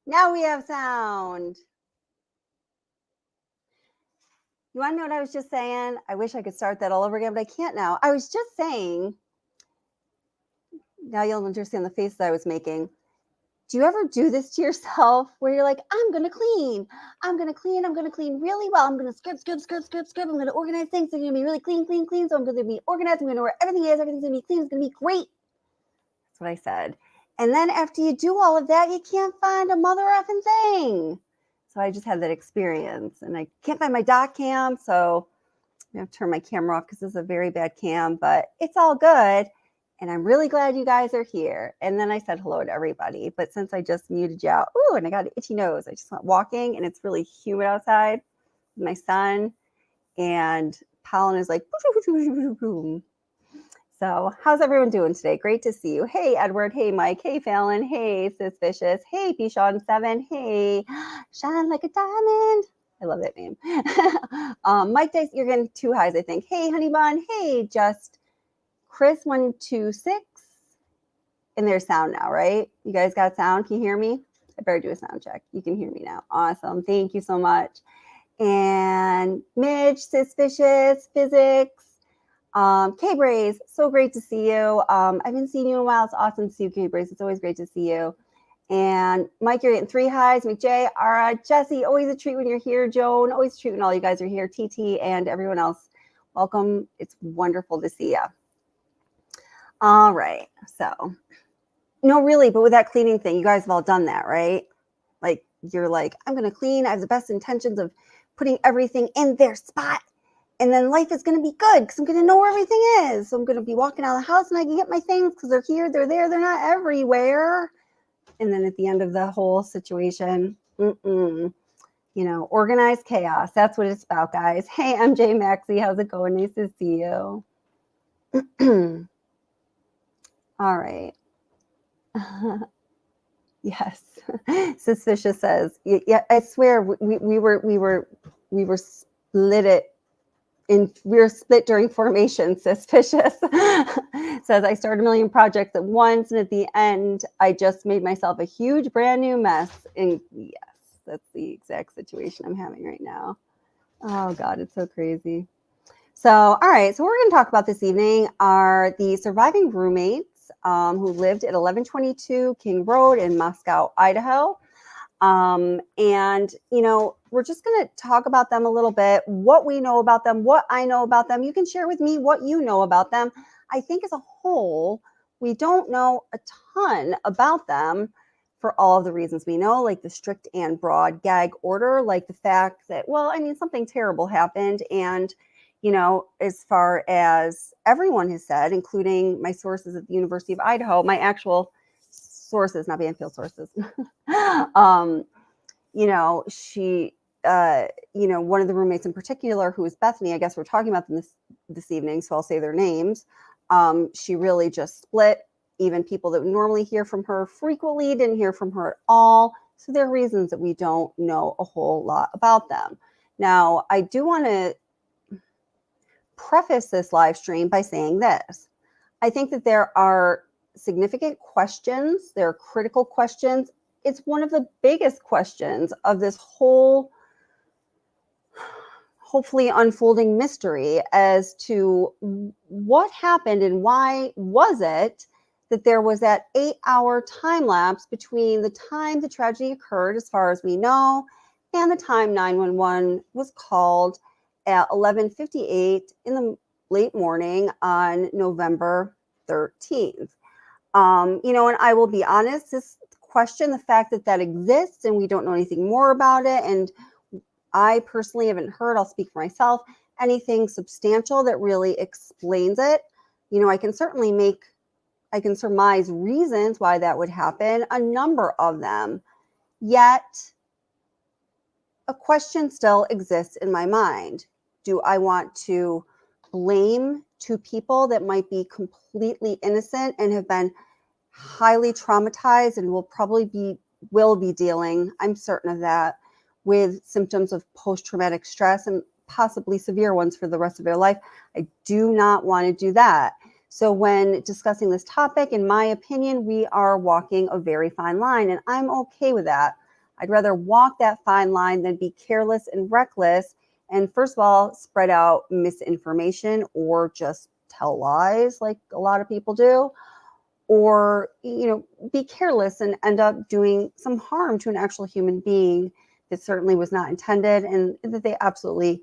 Now we have sound. You want to know what I was just saying? I wish I could start that all over again, but I can't now. I was just saying, now you'll understand the face that I was making. Do you ever do this to yourself where you're like, I'm going to clean. I'm going to clean really well. I'm going to scrub. I'm going to organize things. They're going to be really clean. So I'm going to be organized. I'm going to know where everything is. Everything's going to be clean. It's going to be great. That's what I said. And then after you do all of that, you can't find a mother effing thing. So I just had that experience, and I can't find my dock cam. So I have to turn my camera off because this is a very bad cam, but it's all good. And I'm really glad you guys are here. And then I said hello to everybody. But since I just muted you out, ooh, and I got an itchy nose. I just went walking, and it's really humid outside with my son. And pollen is like, boom. So how's everyone doing today? Great to see you. Hey, Edward. Hey, Mike. Hey, Fallon. Hey, Suspicious. Hey, Pishon7. Hey, Shine Like a Diamond. I love that name. Mike Dice, you're getting 2 highs, I think. Hey, Honey Bun. Hey, just Chris126. And there's sound now, right? You guys got sound? Can you hear me? I better do a sound check. You can hear me now. Awesome. Thank you so much. And Midge, Suspicious, Physics. K-Braze, so great to see you. I haven't seen you in a while. It's awesome to see you, K-Braze. It's always great to see you. And Mike, you're getting 3 highs. McJ, Ara, Jesse, always a treat when you're here. Joan, always a treat when all you guys are here. TT and everyone else, welcome. It's wonderful to see you. All right, so no, really, but with that cleaning thing, you guys have all done that, right? Like you're like, I'm gonna clean. I have the best intentions of putting everything in their spot. And then life is going to be good because I'm going to know where everything is. So I'm going to be walking out of the house and I can get my things because they're here, they're there, they're not everywhere. And then at the end of the whole situation, organized chaos. That's what it's about, guys. Hey, MJ Maxie, how's it going? Nice to see you. All right. Yes. Suspicious says, yeah, I swear we were split it. We were split during formation. Suspicious says, I started a million projects at once, and at the end, I just made myself a huge brand new mess. And yes, that's the exact situation I'm having right now. Oh God, it's so crazy. So, all right. So what we're going to talk about this evening are the surviving roommates who lived at 1122 King Road in Moscow, Idaho. And, we're just going to talk about them a little bit, what we know about them, what I know about them. You can share with me what you know about them. I think as a whole, we don't know a ton about them for all of the reasons we know, like the strict and broad gag order, like the fact that, something terrible happened. And, as far as everyone has said, including my sources at the University of Idaho, my actual sources, not Banfield sources, she, one of the roommates in particular, who is Bethany, I guess we're talking about them this evening, so I'll say their names. She really just split. Even people that normally hear from her frequently didn't hear from her at all. So there are reasons that we don't know a whole lot about them. Now, I do want to preface this live stream by saying this. I think that there are significant questions. There are critical questions. It's one of the biggest questions of this whole, hopefully unfolding mystery as to what happened and why was it that there was that 8-hour time lapse between the time the tragedy occurred, as far as we know, and the time 911 was called at 11:58 in the late morning on November 13th. And I will be honest, this question, the fact that exists and we don't know anything more about it, and I personally haven't heard, I'll speak for myself, anything substantial that really explains it. I can surmise reasons why that would happen, a number of them, yet a question still exists in my mind. Do I want to blame 2 people that might be completely innocent and have been highly traumatized and will be dealing, I'm certain of that, with symptoms of post-traumatic stress and possibly severe ones for the rest of their life? I do not want to do that. So when discussing this topic, in my opinion, we are walking a very fine line, and I'm okay with that. I'd rather walk that fine line than be careless and reckless. And first of all, spread out misinformation or just tell lies like a lot of people do, or, be careless and end up doing some harm to an actual human being that certainly was not intended and that they absolutely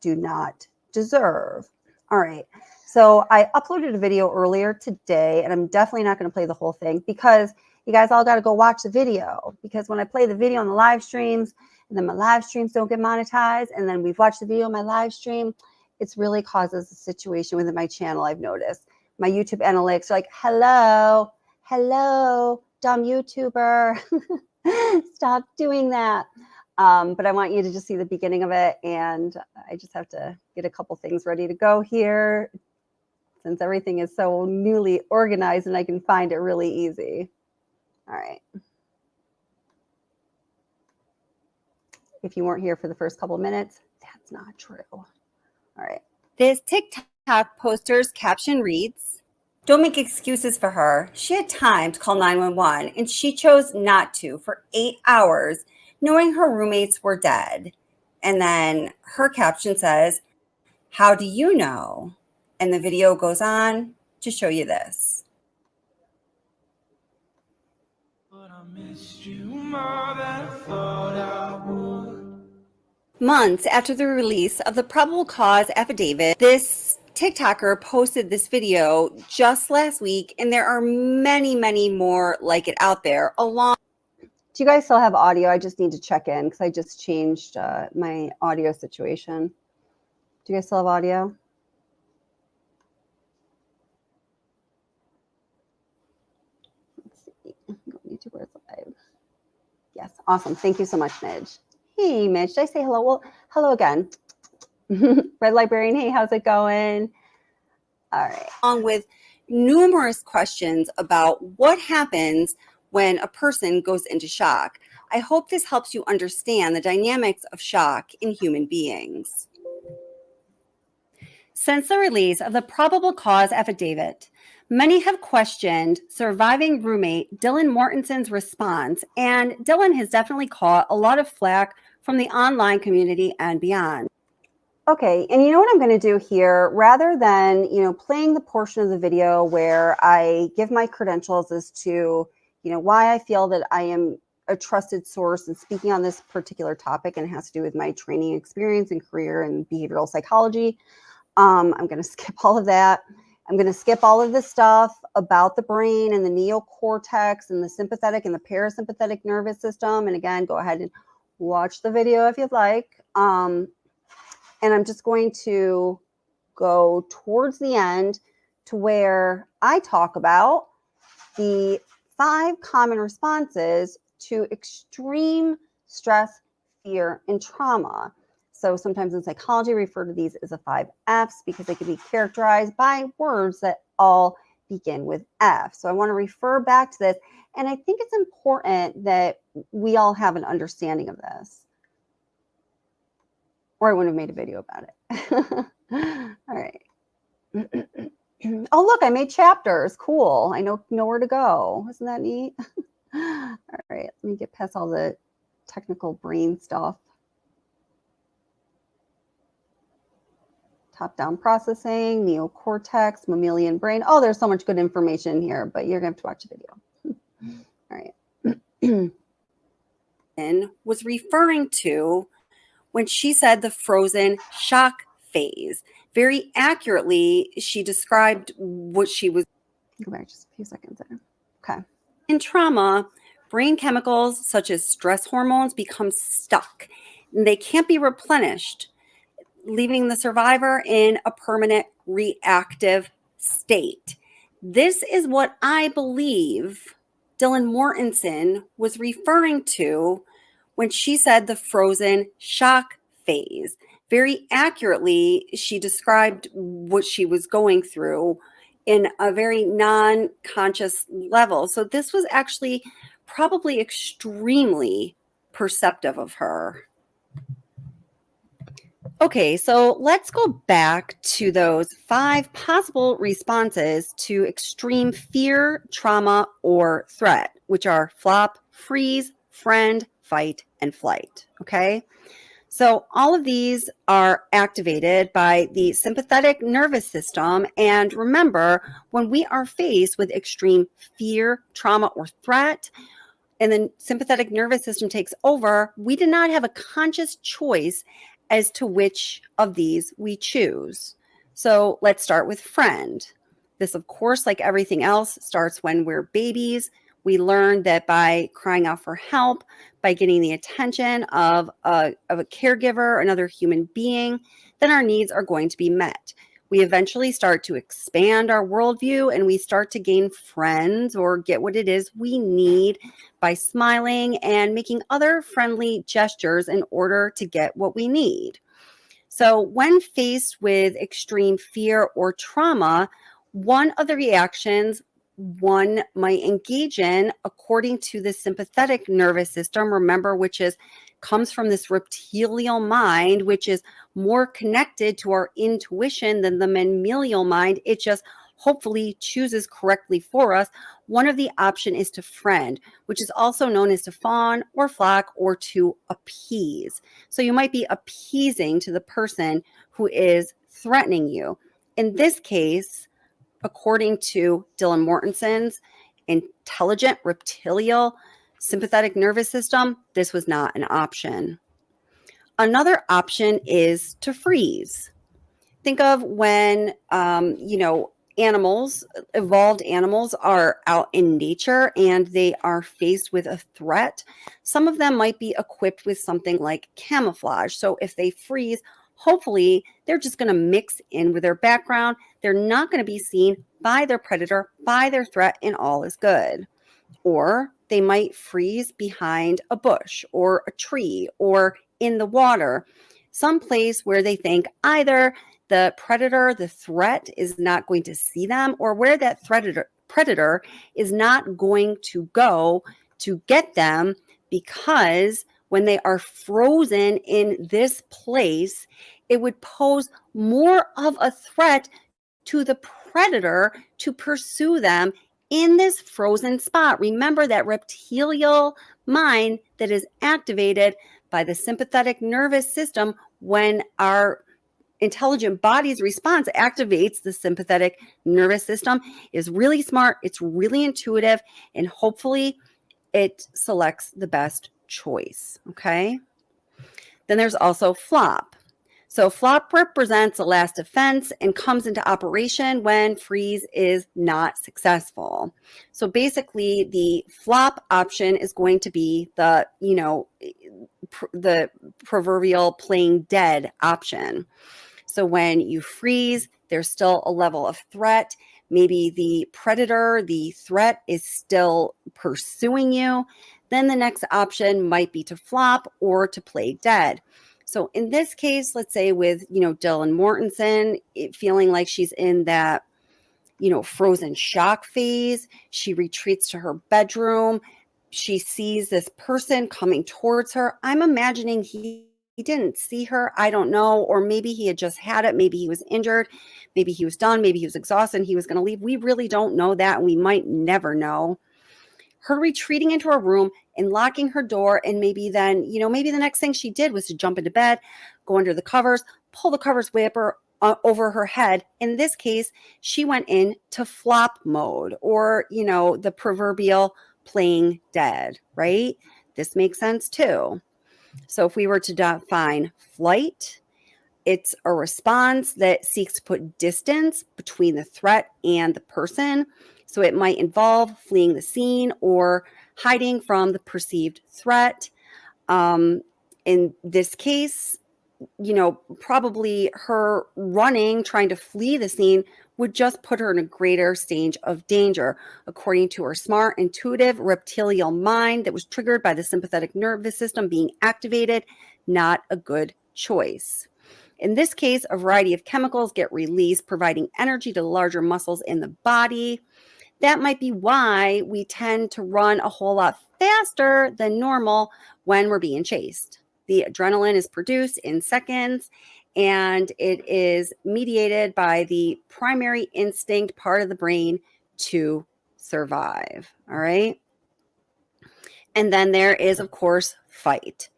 do not deserve. All right. So I uploaded a video earlier today, and I'm definitely not going to play the whole thing because you guys all got to go watch the video, because when I play the video on the live streams and then my live streams don't get monetized, and then we've watched the video on my live stream, it's really causes a situation within my channel. I've noticed my YouTube analytics are like, hello, dumb YouTuber, stop doing that. But I want you to just see the beginning of it, and I just have to get a couple things ready to go here since everything is so newly organized and I can find it really easy. All right. If you weren't here for the first couple of minutes, that's not true. All right. This TikTok poster's caption reads, "Don't make excuses for her. She had time to call 911 and she chose not to for 8 hours, knowing her roommates were dead." And then her caption says, "How do you know?" And the video goes on to show you this. But I missed you more than I thought I would. Months after the release of the probable cause affidavit, this TikToker posted this video just last week, and there are many, many more like it out there. Do you guys still have audio? I just need to check in because I just changed my audio situation. Do you guys still have audio? Let's see. Go YouTube where it's live. Yes, awesome. Thank you so much, Midge. Hey, Midge, did I say hello? Well, hello again. Red Librarian, hey, how's it going? All right. Along with numerous questions about what happens when a person goes into shock. I hope this helps you understand the dynamics of shock in human beings. Since the release of the probable cause affidavit, many have questioned surviving roommate Dylan Mortenson's response, and Dylan has definitely caught a lot of flack from the online community and beyond. Okay, and you know what I'm going to do here? Rather than, playing the portion of the video where I give my credentials as to, why I feel that I am a trusted source and speaking on this particular topic, and it has to do with my training experience and career in behavioral psychology, I'm going to skip all of that. I'm going to skip all of the stuff about the brain and the neocortex and the sympathetic and the parasympathetic nervous system. And again, go ahead and watch the video if you'd like. And I'm just going to go towards the end to where I talk about the 5 common responses to extreme stress, fear, and trauma. So sometimes in psychology, we refer to these as the 5 Fs because they can be characterized by words that all begin with F. So I want to refer back to this. And I think it's important that we all have an understanding of this, or I wouldn't have made a video about it. All right. Oh, look, I made chapters. Cool. I know where to go. Isn't that neat? All right. Let me get past all the technical brain stuff. Top-down processing, neocortex, mammalian brain. Oh, there's so much good information here, but you're going to have to watch the video. All right. And was referring to when she said the frozen shock phase. Very accurately, she described what she was. Go back just a few seconds there. Okay. In trauma, brain chemicals such as stress hormones become stuck, and they can't be replenished, leaving the survivor in a permanent reactive state. This is what I believe Dylan Mortenson was referring to when she said the frozen shock phase. Very accurately, she described what she was going through in a very non-conscious level. So this was actually probably extremely perceptive of her. Okay, so let's go back to those 5 possible responses to extreme fear, trauma, or threat, which are flop, freeze, friend, fight, and flight. Okay. So all of these are activated by the sympathetic nervous system. And remember, when we are faced with extreme fear, trauma, or threat, and the sympathetic nervous system takes over, we do not have a conscious choice as to which of these we choose. So let's start with friend. This, of course, like everything else, starts when we're babies. We learn that by crying out for help, by getting the attention of a caregiver, another human being, then our needs are going to be met. We eventually start to expand our worldview and we start to gain friends or get what it is we need by smiling and making other friendly gestures in order to get what we need. So when faced with extreme fear or trauma, one of the reactions one might engage in, according to the sympathetic nervous system, remember, which comes from this reptilial mind, which is more connected to our intuition than the mammalian mind. It just hopefully chooses correctly for us. One of the option is to friend, which is also known as to fawn or flock or to appease. So you might be appeasing to the person who is threatening you. In this case, according to Dylan Mortensen's intelligent reptilial sympathetic nervous system, this was not an option. Another option is to freeze. Think of when, animals, evolved animals are out in nature and they are faced with a threat. Some of them might be equipped with something like camouflage. So if they freeze, hopefully they're just going to mix in with their background. They're not going to be seen by their predator, by their threat, and all is good. Or they might freeze behind a bush or a tree or in the water, someplace where they think either the predator, the threat, is not going to see them, or where that predator is not going to go to get them, because when they are frozen in this place, it would pose more of a threat to the predator to pursue them in this frozen spot. Remember that reptilial mind that is activated by the sympathetic nervous system when our intelligent body's response activates the sympathetic nervous system is really smart. It's really intuitive, and hopefully it selects the best choice. Okay. Then there's also flop. So flop represents a last defense and comes into operation when freeze is not successful. So basically the flop option is going to be the proverbial playing dead option. So when you freeze, there's still a level of threat. Maybe the predator, the threat, is still pursuing you. Then the next option might be to flop or to play dead. So in this case, let's say with, Dylan Mortensen, feeling like she's in that, frozen shock phase, she retreats to her bedroom. She sees this person coming towards her. I'm imagining he didn't see her. I don't know. Or maybe he had just had it. Maybe he was injured. Maybe he was done. Maybe he was exhausted and he was going to leave. We really don't know that. And we might never know. Her retreating into her room and locking her door. And maybe then, maybe the next thing she did was to jump into bed, go under the covers, pull the covers way up over her head. In this case, she went into flop mode, or, the proverbial playing dead, right? This makes sense too. So if we were to define flight, it's a response that seeks to put distance between the threat and the person. So it might involve fleeing the scene or hiding from the perceived threat. In this case, probably her running, trying to flee the scene, would just put her in a greater stage of danger, according to her smart, intuitive, reptilial mind that was triggered by the sympathetic nervous system being activated. Not a good choice. In this case, a variety of chemicals get released, providing energy to the larger muscles in the body. That might be why we tend to run a whole lot faster than normal when we're being chased. The adrenaline is produced in seconds, and it is mediated by the primary instinct part of the brain to survive. All right. And then there is, of course, fight.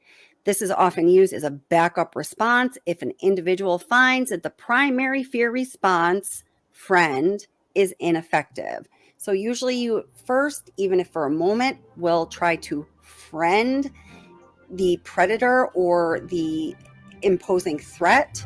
This is often used as a backup response if an individual finds that the primary fear response, friend, is ineffective. So usually you first, even if for a moment, will try to friend the predator or the imposing threat.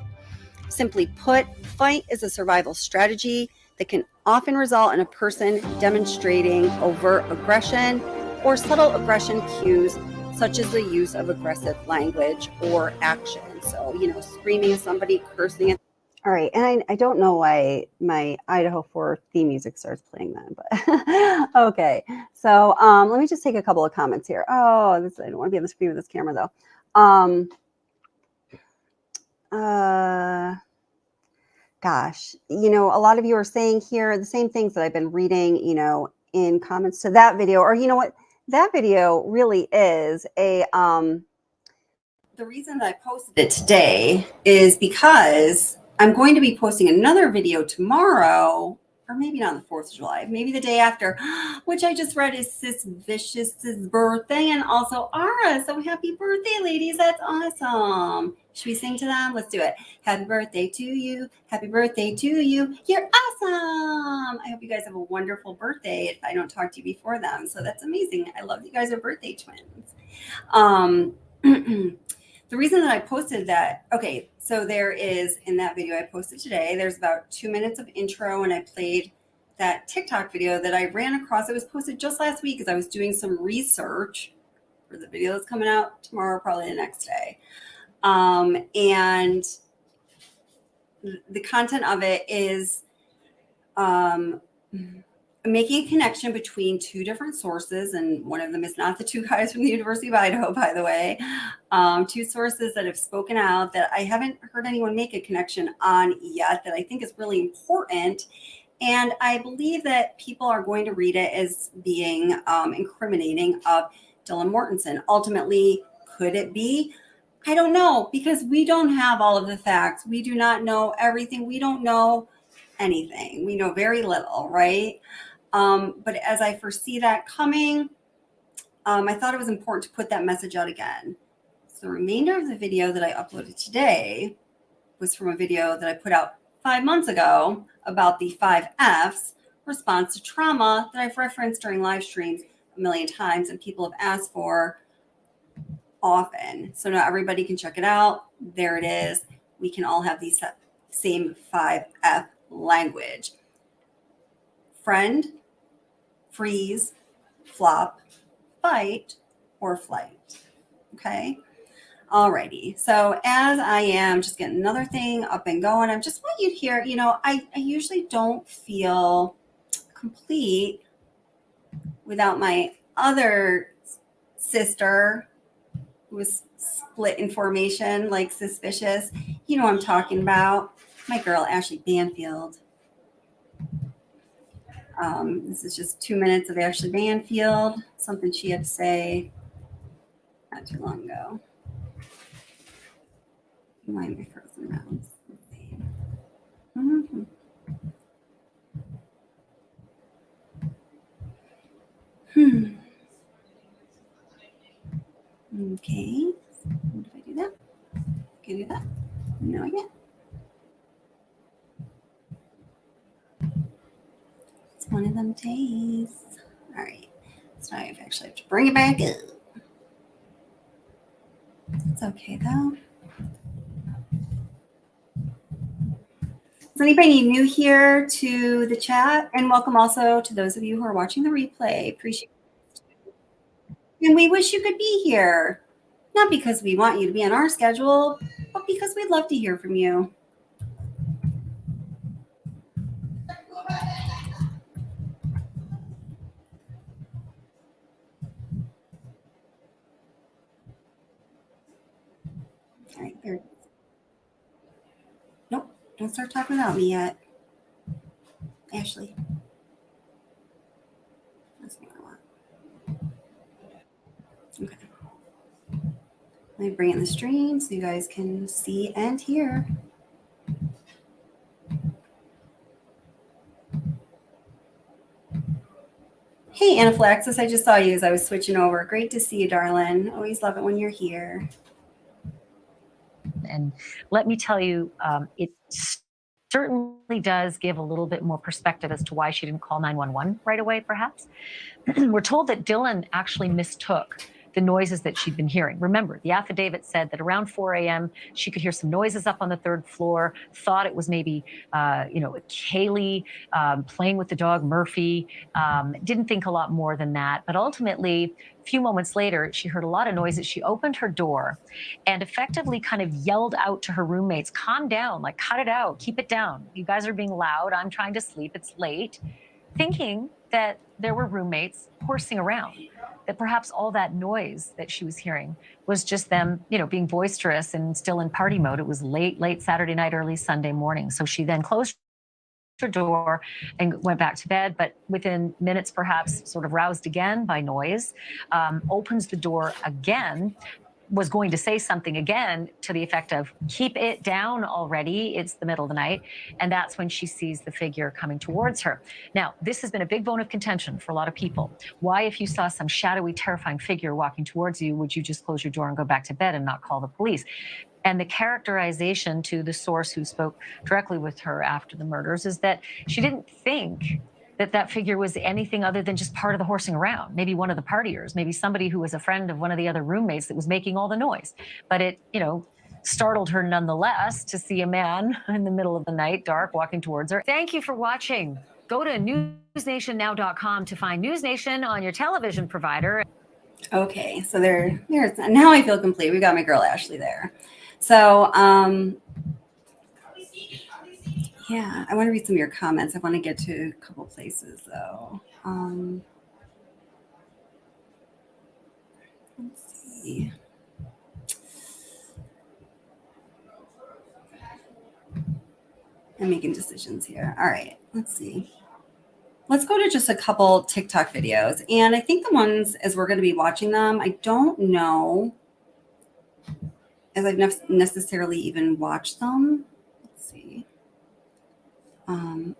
Simply put, fight is a survival strategy that can often result in a person demonstrating overt aggression or subtle aggression cues, such as the use of aggressive language or action. So, screaming at somebody, cursing at. All right, and I don't know why my Idaho 4 theme music starts playing then, but okay. So let me just take a couple of comments here. Oh, I don't want to be on the screen with this camera though. Gosh, a lot of you are saying here the same things that I've been reading, in comments to that video, or what, that video really is a, the reason that I posted it today is because I'm going to be posting another video tomorrow, or maybe not on the 4th of July, maybe the day after, which I just read is Sis Vicious's birthday and also Ara. So happy birthday, ladies. That's awesome. Should we sing to them? Let's do it. Happy birthday to you. Happy birthday to you. You're awesome. I hope you guys have a wonderful birthday if I don't talk to you before them. So that's amazing. I love that you guys are birthday twins. The reason that I posted that, okay, so there is, in that video I posted today, there's about 2 minutes of intro, and I played that TikTok video that I ran across. It was posted just last week because I was doing some research for the video that's coming out tomorrow, probably the next day. And the content of it is making a connection between two different sources, and one of them is not the two guys from the University of Idaho, by the way. Two sources that have spoken out that I haven't heard anyone make a connection on yet that I think is really important. And I believe that people are going to read it as being incriminating of Dylan Mortensen. Ultimately, could it be? I don't know, because we don't have all of the facts. We do not know everything. We don't know anything. We know very little, right? But as I foresee that coming, I thought it was important to put that message out again. So the remainder of the video that I uploaded today was from a video that I put out 5 months ago about the 5 F's response to trauma that I've referenced during live streams a million times and people have asked for often. So now everybody can check it out. There it is. We can all have these same 5 F language. Friend, freeze, flop, fight, or flight. Okay. Alrighty. So as I am just getting another thing up and going, I just want you to hear, I usually don't feel complete without my other sister who was split in formation, like Suspicious. You know what I'm talking about. My girl, Ashley Banfield. This is just 2 minutes of Ashley Banfield, something she had to say not too long ago. Why am I frozen mouse? Let's see. Mm-hmm. Okay. Did I do that? Can I do that? No, yet. It's one of them days. All right. So I actually have to bring it back up. It's okay though. Is anybody new here to the chat? And welcome also to those of you who are watching the replay. Appreciate it. And we wish you could be here. Not because we want you to be on our schedule, but because we'd love to hear from you. All right, there. Nope, don't start talking about me yet. Ashley. That's what I want. Okay. Let me bring in the stream so you guys can see and hear. Hey, Anaphylaxis, I just saw you as I was switching over. Great to see you, darling. Always love it when you're here. And let me tell you, it certainly does give a little bit more perspective as to why she didn't call 911 right away, perhaps. We're told that Dylan actually mistook the noises that she'd been hearing. Remember, the affidavit said that around 4 a.m., she could hear some noises up on the third floor, thought it was maybe, Kaylee playing with the dog, Murphy, didn't think a lot more than that. But ultimately, a few moments later, she heard a lot of noises. She opened her door and effectively kind of yelled out to her roommates, calm down, like cut it out, keep it down. You guys are being loud. I'm trying to sleep. It's late. Thinking that there were roommates horsing around, that perhaps all that noise that she was hearing was just them, being boisterous and still in party mode. It was late Saturday night, early Sunday morning. So she then closed her door and went back to bed, but within minutes, perhaps sort of roused again by noise, opens the door again, was going to say something again to the effect of, keep it down already. It's the middle of the night. And that's when she sees the figure coming towards her. Now, this has been a big bone of contention for a lot of people. Why, if you saw some shadowy, terrifying figure walking towards you, would you just close your door and go back to bed and not call the police? And the characterization to the source who spoke directly with her after the murders is that she didn't think that figure was anything other than just part of the horsing around, maybe one of the partiers, maybe somebody who was a friend of one of the other roommates that was making all the noise. But it, startled her nonetheless to see a man in the middle of the night, dark, walking towards her. Thank you for watching. Go to newsnationnow.com to find News Nation on your television provider. Okay, so there's now I feel complete. We got my girl Ashley there. So, yeah, I want to read some of your comments. I want to get to a couple places though. Let's see. I'm making decisions here. All right, let's see. Let's go to just a couple TikTok videos. And I think the ones, as we're going to be watching them, I don't know as I've necessarily even watched them. Let's see.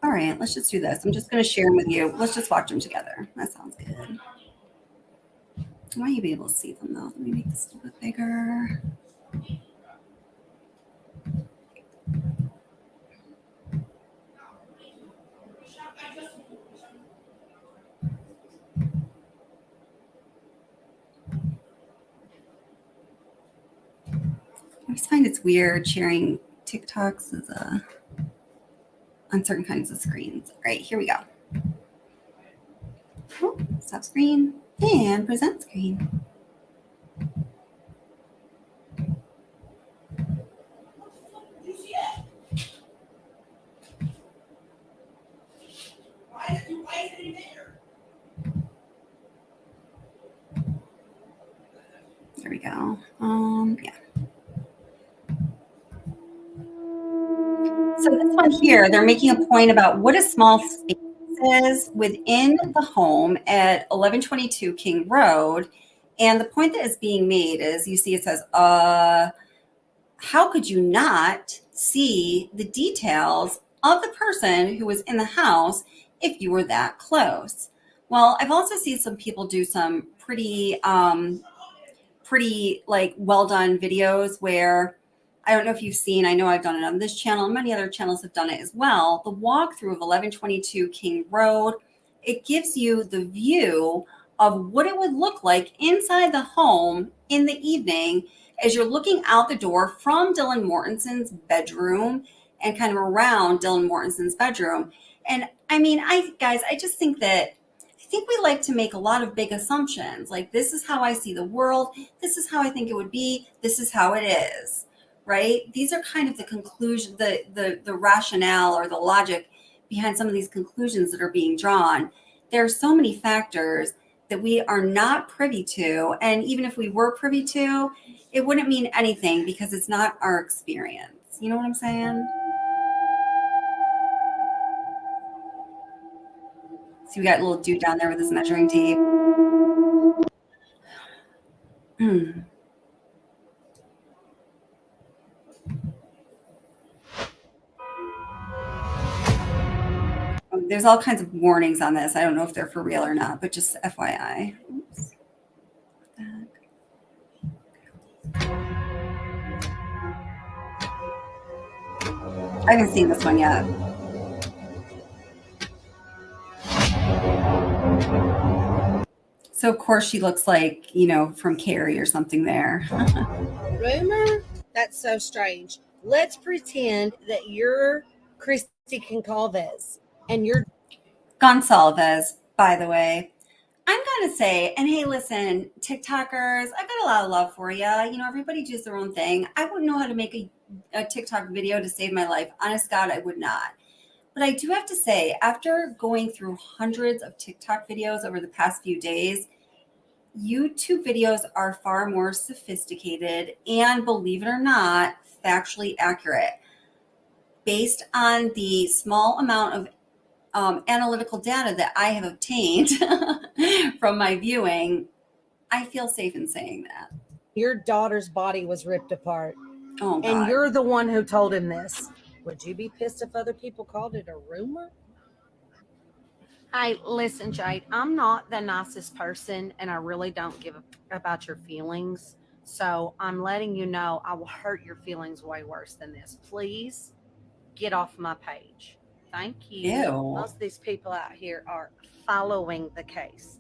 All right, let's just do this. I'm just going to share them with you. Let's just watch them together. That sounds good. I want you to be able to see them, though. Let me make this a little bit bigger. I just find it's weird sharing TikToks as on certain kinds of screens. All right, here we go. Oh, stop screen and present screen. There we go. Yeah. So this one here, they're making a point about what a small space is within the home at 1122 King Road. And the point that is being made is, you see it says, how could you not see the details of the person who was in the house if you were that close? Well, I've also seen some people do some pretty like well done videos where, I don't know if you've seen, I know I've done it on this channel and many other channels have done it as well. The walkthrough of 1122 King Road, it gives you the view of what it would look like inside the home in the evening as you're looking out the door from Dylan Mortensen's bedroom and kind of around Dylan Mortensen's bedroom. And I mean, I just think that we like to make a lot of big assumptions. Like, this is how I see the world. This is how I think it would be. This is how it is, right? These are kind of the conclusion, the rationale or the logic behind some of these conclusions that are being drawn. There are so many factors that we are not privy to. And even if we were privy to, it wouldn't mean anything because it's not our experience. You know what I'm saying? So we got a little dude down there with his measuring tape. there's all kinds of warnings on this. I don't know if they're for real or not, but just FYI. Oops. I haven't seen this one yet. So of course she looks like, from Carrie or something there. Rumor? That's so strange. Let's pretend that you're Christy Concalves and you're Gonsalves, by the way. I'm going to say, and hey, listen, TikTokers, I've got a lot of love for you. Everybody does their own thing. I wouldn't know how to make a TikTok video to save my life. Honest God, I would not. But I do have to say, after going through hundreds of TikTok videos over the past few days, YouTube videos are far more sophisticated and, believe it or not, factually accurate. Based on the small amount of analytical data that I have obtained from my viewing, I feel safe in saying that. Your daughter's body was ripped apart. Oh, God. And you're the one who told him this. Would you be pissed if other people called it a rumor? Hey, listen, Jade, I'm not the nicest person, and I really don't give about your feelings. So I'm letting you know I will hurt your feelings way worse than this. Please get off my page. Thank you. Ew. Most of these people out here are following the case.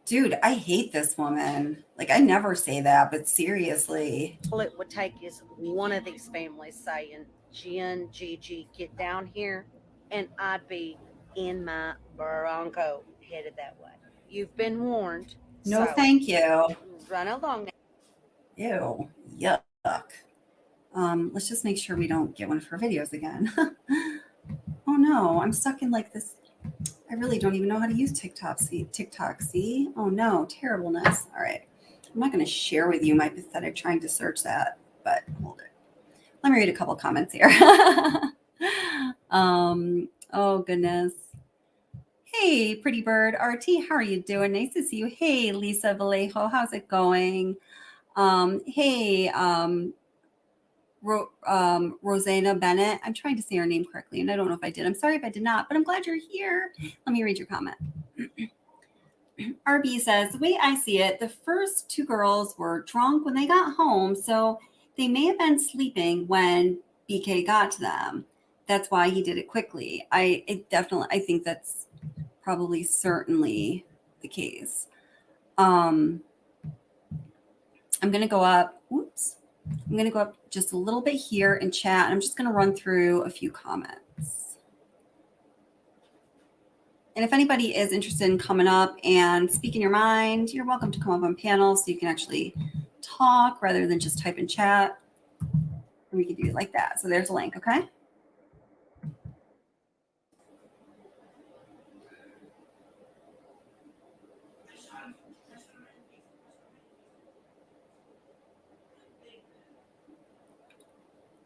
Dude, I hate this woman. Like, I never say that, but seriously. All it would take is one of these families saying, Jen, Gigi, get down here, and I'd be in my Bronco headed that way. You've been warned. No, so thank you. Run along now. Ew, yuck. Let's just make sure we don't get one of her videos again. Oh no, I'm stuck in like this. I really don't even know how to use TikTok. See? Oh no, terribleness. All right. I'm not going to share with you my pathetic trying to search that, but hold it. Let me read a couple comments here. Oh goodness. Hey, pretty bird. RT, how are you doing? Nice to see you. Hey, Lisa Vallejo, how's it going? Hey, Rosanna Bennett. I'm trying to say her name correctly, and I don't know if I did. I'm sorry if I did not, but I'm glad you're here. Let me read your comment. RB says, the way I see it, the first two girls were drunk when they got home, so they may have been sleeping when BK got to them. That's why he did it quickly. I think that's probably certainly the case. I'm going to go up. Oops. I'm going to go up just a little bit here in chat. I'm just going to run through a few comments. And if anybody is interested in coming up and speaking your mind, you're welcome to come up on panel so you can actually talk rather than just type in chat. And we can do it like that. So there's a link, okay?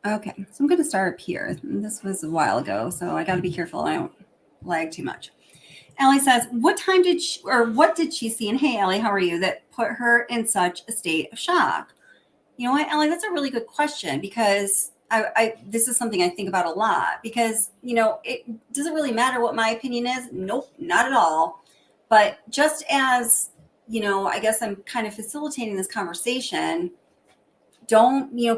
Okay, so I'm going to start up here. This was a while ago, so I got to be careful I don't lag too much. Ellie says, what did she see? And hey, Ellie, how are you? That put her in such a state of shock? You know what, Ellie, that's a really good question because this is something I think about a lot because, it doesn't really matter what my opinion is. Nope, not at all. But just as, I guess I'm kind of facilitating this conversation,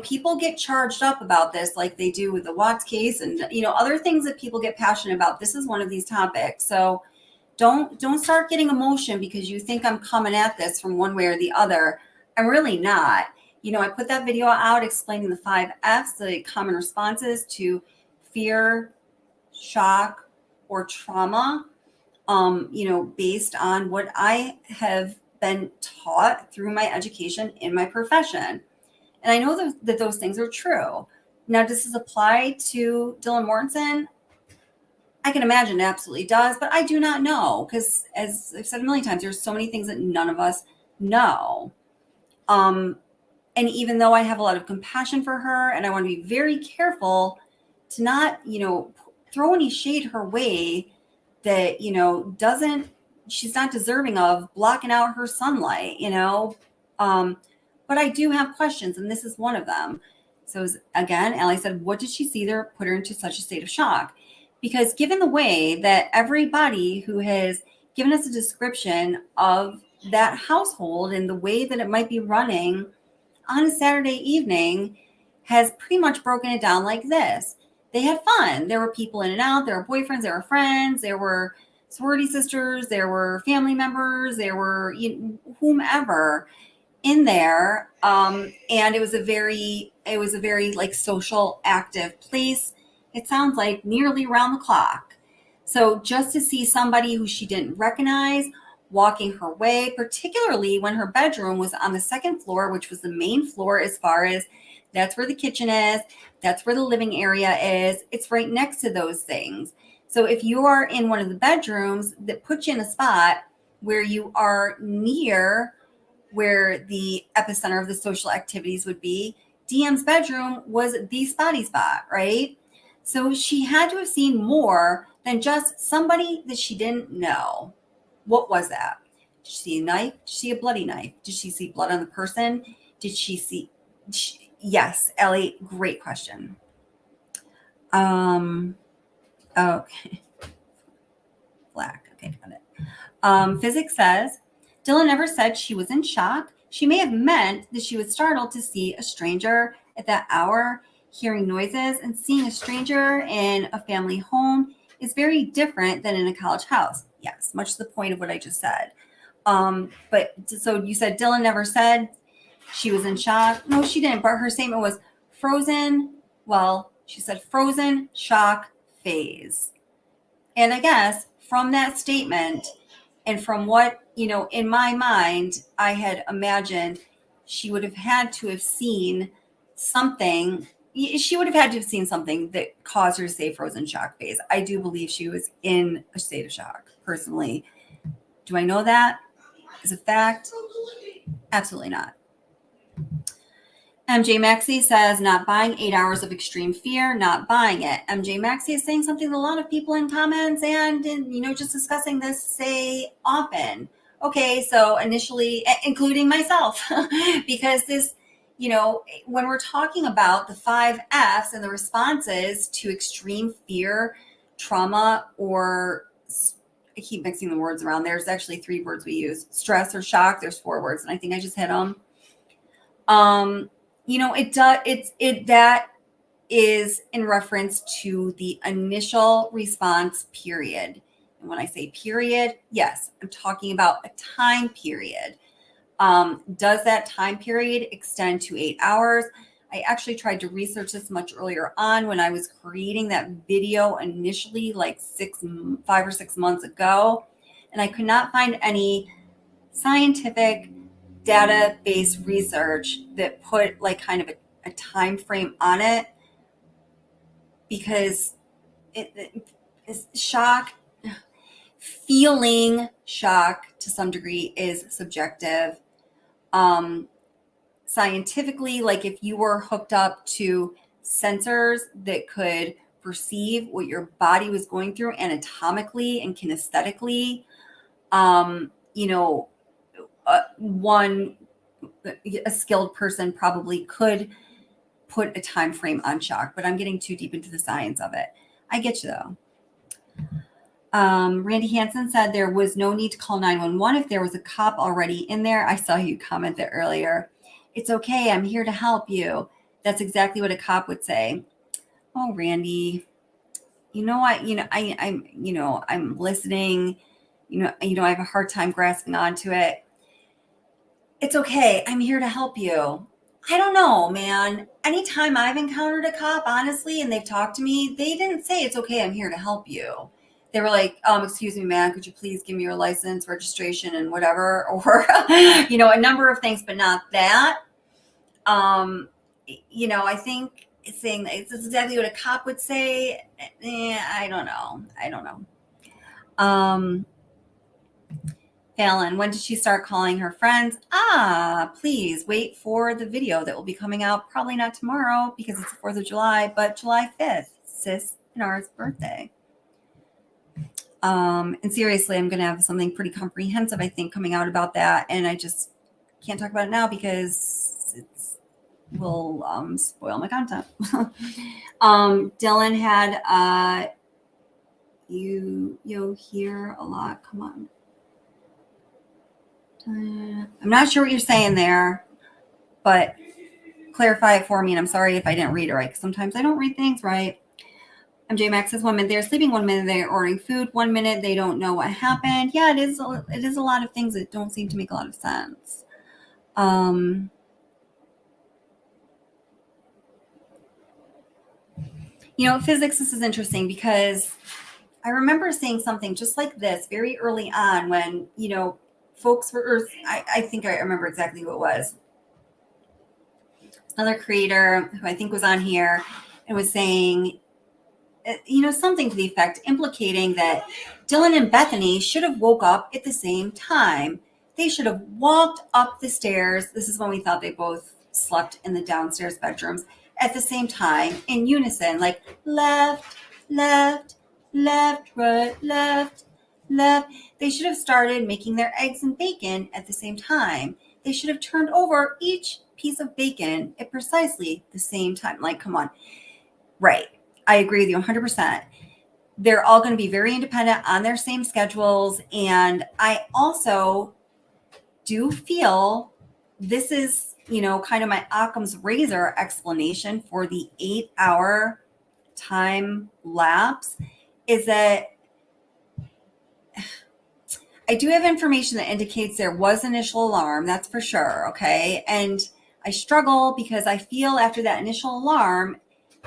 people get charged up about this like they do with the Watts case and, other things that people get passionate about. This is one of these topics. So don't start getting emotion because you think I'm coming at this from one way or the other. I'm really not. I put that video out explaining the 5 F's, the common responses to fear, shock, or trauma, based on what I have been taught through my education in my profession. And I know that those things are true. Now, does this apply to Dylan Mortensen? I can imagine it absolutely does, but I do not know because, as I've said a million times, there's so many things that none of us know. And even though I have a lot of compassion for her and I want to be very careful to not, throw any shade her way that, she's not deserving of blocking out her sunlight, but I do have questions, and this is one of them. So again, Ellie said, what did she see there put her into such a state of shock? Because given the way that everybody who has given us a description of that household and the way that it might be running on a Saturday evening has pretty much broken it down like this. They had fun. There were people in and out. There were boyfriends. There were friends. There were sorority sisters. There were family members. There were whomever in there. And it was a very like social, active place. It sounds like nearly around the clock. So just to see somebody who she didn't recognize walking her way, particularly when her bedroom was on the second floor, which was the main floor, as far as that's where the kitchen is, that's where the living area is. It's right next to those things. So if you are in one of the bedrooms, that puts you in a spot where you are near where the epicenter of the social activities would be. DM's bedroom was the spotty spot, right? So she had to have seen more than just somebody that she didn't know. What was that? Did she see a knife? Did she see a bloody knife? Did she see blood on the person? Did she see? Yes, Ellie, great question. Okay. Black. Okay, got it. Physics says, Dylan never said she was in shock. She may have meant that she was startled to see a stranger at that hour. Hearing noises and seeing a stranger in a family home is very different than in a college house. Yes, much to the point of what I just said. But so you said Dylan never said she was in shock. No, she didn't. But her statement was frozen. Well, she said frozen shock phase. And I guess from that statement and from what, in my mind, I had imagined she would have had to have seen something. She would have had to have seen something that caused her to say frozen shock phase. I do believe she was in a state of shock, personally. Do I know that as a fact? Absolutely not. MJ Maxey says, not buying 8 hours of extreme fear, not buying it. MJ Maxey is saying something that a lot of people in comments and just discussing this say often. Okay, so initially, including myself, because this, when we're talking about the 5 F's and the responses to extreme fear, trauma, or I keep mixing the words around. There's actually 3 words we use: stress or shock. There's 4 words, and I think I just hit them. That is in reference to the initial response period. And when I say period, yes, I'm talking about a time period. Does that time period extend to 8 hours? I actually tried to research this much earlier on when I was creating that video initially, like 5 or 6 months ago, and I could not find any scientific database research that put like kind of a time frame on it, because it's shock, feeling shock to some degree is subjective. Scientifically, like if you were hooked up to sensors that could perceive what your body was going through anatomically and kinesthetically, a skilled person probably could put a time frame on shock, but I'm getting too deep into the science of it. I get you though. Randy Hansen said there was no need to call 911 if there was a cop already in there. I saw you comment that earlier. It's okay. I'm here to help you. That's exactly what a cop would say. Oh, Randy, I'm listening. I have a hard time grasping onto it. It's okay. I'm here to help you. I don't know, man. Anytime I've encountered a cop, honestly, and they've talked to me, they didn't say, it's okay, I'm here to help you. They were like, excuse me, man, could you please give me your license, registration, and whatever, or, a number of things, but not that. I think saying that it's exactly what a cop would say. I don't know. Fallon, when did she start calling her friends? Please wait for the video that will be coming out. Probably not tomorrow because it's the 4th of July, but July 5th, Sis Nara's birthday. And seriously, I'm going to have something pretty comprehensive, I think, coming out about that. And I just can't talk about it now because it will spoil my content. Dylan had you hear a lot. Come on. I'm not sure what you're saying there, but clarify it for me. And I'm sorry if I didn't read it right, because sometimes I don't read things right. MJ Max says 1 minute they're sleeping, 1 minute they're ordering food, 1 minute they don't know what happened. Yeah, it is a lot of things that don't seem to make a lot of sense. Physics, this is interesting because I remember seeing something just like this very early on when, folks were, I think I remember exactly who it was. Another creator who I think was on here and was saying, something to the effect, implicating that Dylan and Bethany should have woke up at the same time. They should have walked up the stairs. This is when we thought they both slept in the downstairs bedrooms at the same time in unison, like left, left, left, right, left, left. They should have started making their eggs and bacon at the same time. They should have turned over each piece of bacon at precisely the same time. Like, come on. Right. I agree with you 100%. They're all going to be very independent on their same schedules. And I also do feel this is, kind of my Occam's razor explanation for the 8-hour time lapse is that I do have information that indicates there was initial alarm. That's for sure. Okay. And I struggle because I feel after that initial alarm,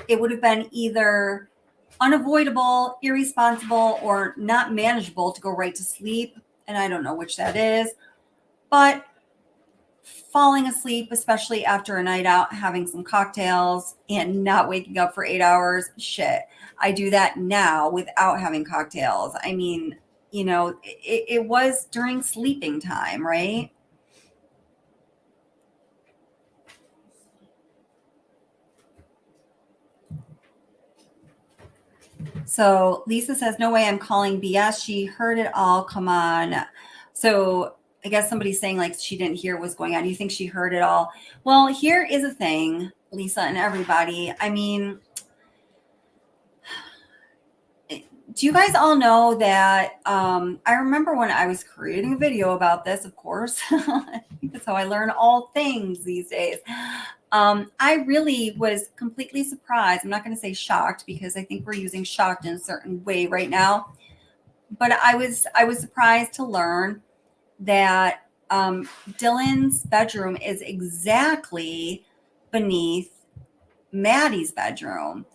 it would have been either unavoidable, irresponsible, or not manageable to go right to sleep. And I don't know which that is. But falling asleep, especially after a night out, having some cocktails and not waking up for 8 hours, shit. I do that now without having cocktails. I mean, it was during sleeping time, right? So Lisa says, no way, I'm calling BS. She heard it all. Come on. So I guess somebody's saying like she didn't hear what's going on. You think she heard it all? Well, here is a thing, Lisa and everybody. I mean, do you guys all know that I remember when I was creating a video about this, of course. I think that's how I learn all things these days. I really was completely surprised. I'm not going to say shocked because I think we're using shocked in a certain way right now. But I was surprised to learn that Dylan's bedroom is exactly beneath Maddie's bedroom.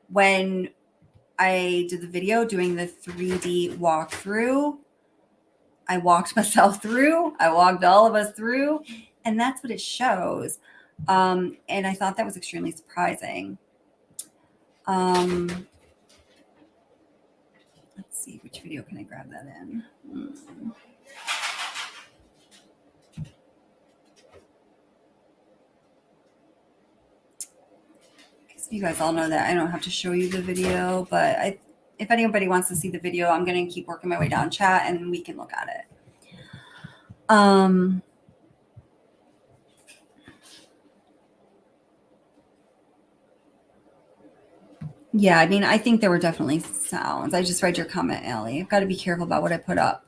When I did the video doing the 3D walkthrough, I walked myself through, I walked all of us through, and that's what it shows. And I thought that was extremely surprising. Let's see, which video can I grab that in? You guys all know that I don't have to show you the video, but if anybody wants to see the video, I'm going to keep working my way down chat and we can look at it. Yeah, I mean, I think there were definitely sounds. I just read your comment, Allie. I've got to be careful about what I put up.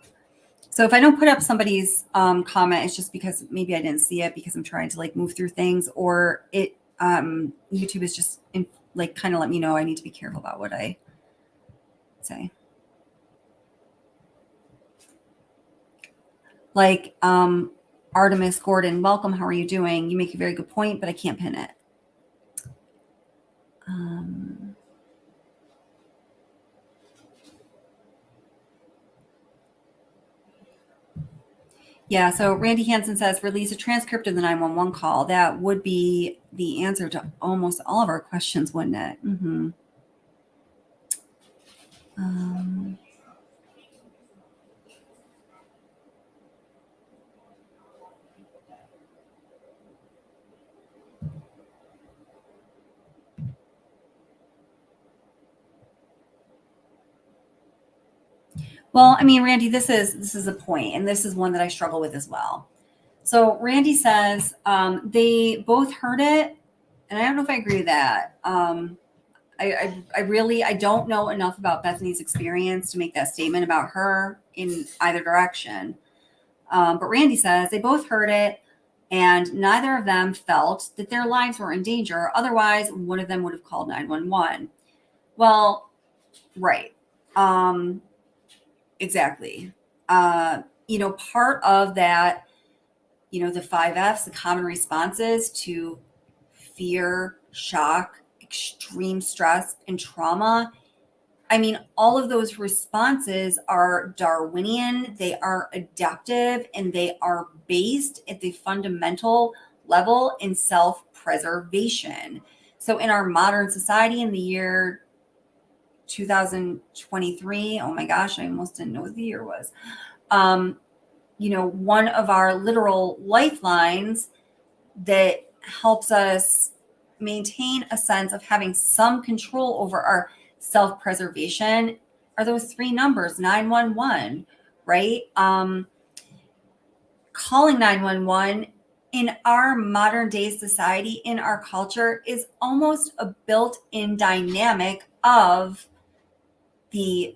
So if I don't put up somebody's comment, it's just because maybe I didn't see it because I'm trying to like move through things, or it YouTube is just kind of let me know I need to be careful about what I say. Like Artemis Gordon, welcome. How are you doing? You make a very good point, but I can't pin it. Yeah, so Randy Hansen says, release a transcript of the 911 call. That would be the answer to almost all of our questions, wouldn't it? Mm-hmm. Well, I mean, Randy, this is a point, and this is one that I struggle with as well. So Randy says they both heard it, and I don't know if I agree with that. I don't know enough about Bethany's experience to make that statement about her in either direction. But Randy says they both heard it, and neither of them felt that their lives were in danger. Otherwise, one of them would have called 911. Well, right. Exactly. Part of that, the 5Fs, the common responses to fear, shock, extreme stress, and trauma. I mean, all of those responses are Darwinian, they are adaptive, and they are based at the fundamental level in self-preservation. So in our modern society in the year 2023, oh my gosh, I almost didn't know what the year was. One of our literal lifelines that helps us maintain a sense of having some control over our self-preservation are those three numbers, 911, right? Calling 911 in our modern day society, in our culture, is almost a built-in dynamic of the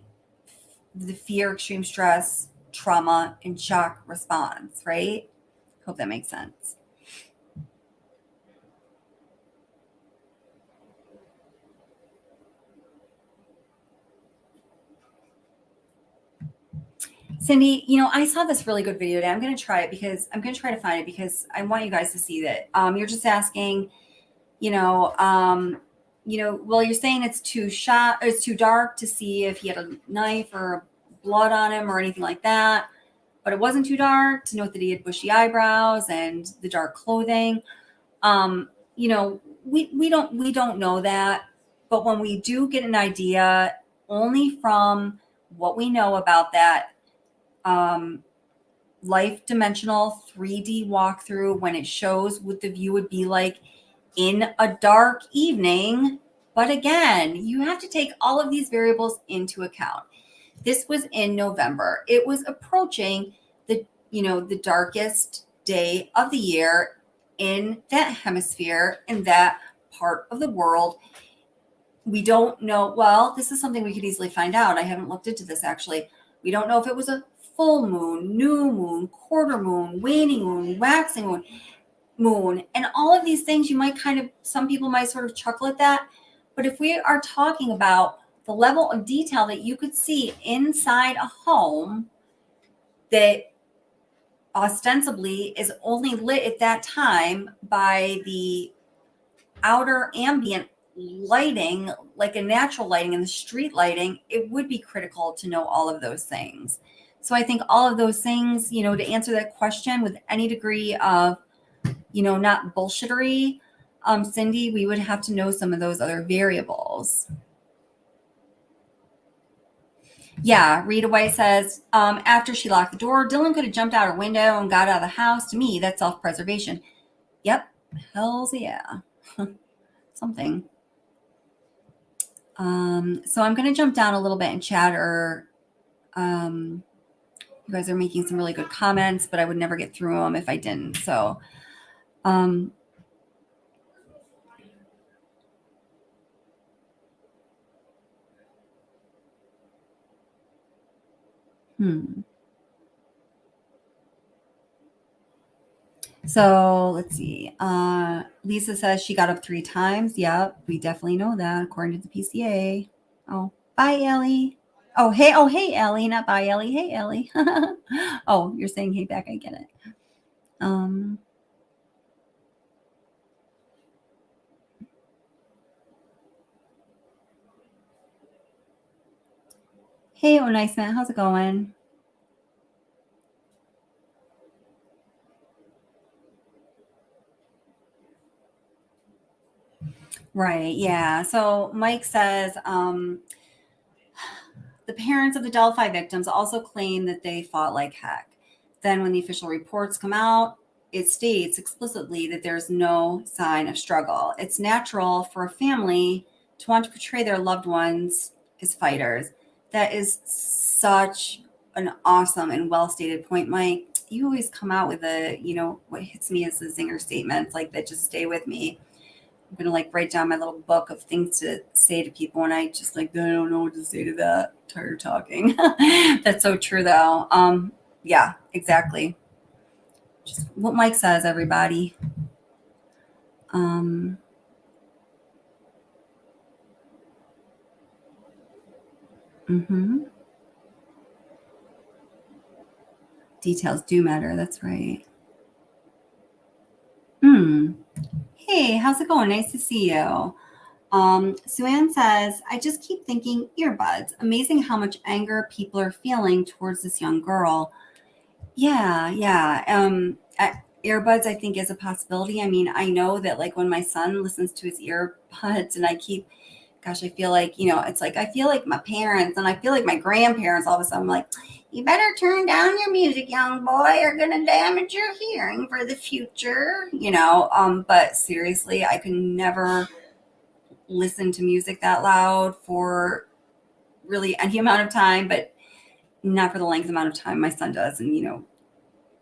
fear, extreme stress, trauma, and shock response, right? Hope that makes sense. Cindy, I saw this really good video today. I'm going to try to find it because I want you guys to see that. You're just asking, well, you're saying it's too dark to see if he had a knife or blood on him or anything like that. But it wasn't too dark to note that he had bushy eyebrows and the dark clothing. We don't know that, but when we do get an idea, only from what we know about that life dimensional 3D walkthrough, when it shows what the view would be like in a dark evening. But again, you have to take all of these variables into account. This was in November. It was approaching the darkest day of the year in that hemisphere, in that part of the world. We don't know. Well, this is something we could easily find out. I haven't looked into this actually. We don't know if it was a full moon, new moon, quarter moon, waning moon, waxing moon, and all of these things. Some people might sort of chuckle at that. But if we are talking about the level of detail that you could see inside a home that ostensibly is only lit at that time by the outer ambient lighting, like a natural lighting and the street lighting, it would be critical to know all of those things. So I think all of those things, to answer that question with any degree of, not bullshittery, Cindy, we would have to know some of those other variables. Yeah, Rita White says, after she locked the door, Dylan could have jumped out her window and got out of the house. To me, that's self-preservation. Yep, hells yeah. Something. So I'm going to jump down a little bit in chatter. You guys are making some really good comments, but I would never get through them if I didn't. So, So let's see. Lisa says she got up 3 times. Yep, we definitely know that according to the PCA. Oh, bye, Ellie. Oh, hey, Ellie, not bye, Ellie. Hey, Ellie. Oh, you're saying hey back. I get it. Hey, oh, nice, Matt. How's it going? Right. Yeah. So Mike says the parents of the Delphi victims also claim that they fought like heck. Then when the official reports come out, it states explicitly that there's no sign of struggle. It's natural for a family to want to portray their loved ones as fighters. That is such an awesome and well-stated point, Mike. You always come out with what hits me as the zinger statements like that just stay with me. I'm going to like write down my little book of things to say to people. And I just like, I don't know what to say to that. I'm tired of talking. That's so true though. Yeah, exactly. Just what Mike says, everybody. Details do matter. That's right. Hey, how's it going? Nice to see you. Sue-Ann says, I just keep thinking earbuds. Amazing how much anger people are feeling towards this young girl. Yeah. Earbuds, I think, is a possibility. I mean, I know that like when my son listens to his earbuds and I feel like, it's like, I feel like my parents and I feel like my grandparents, all of a sudden, I'm like, you better turn down your music, young boy, you're going to damage your hearing for the future, but seriously, I could never listen to music that loud for really any amount of time, but not for the length amount of time my son does. And,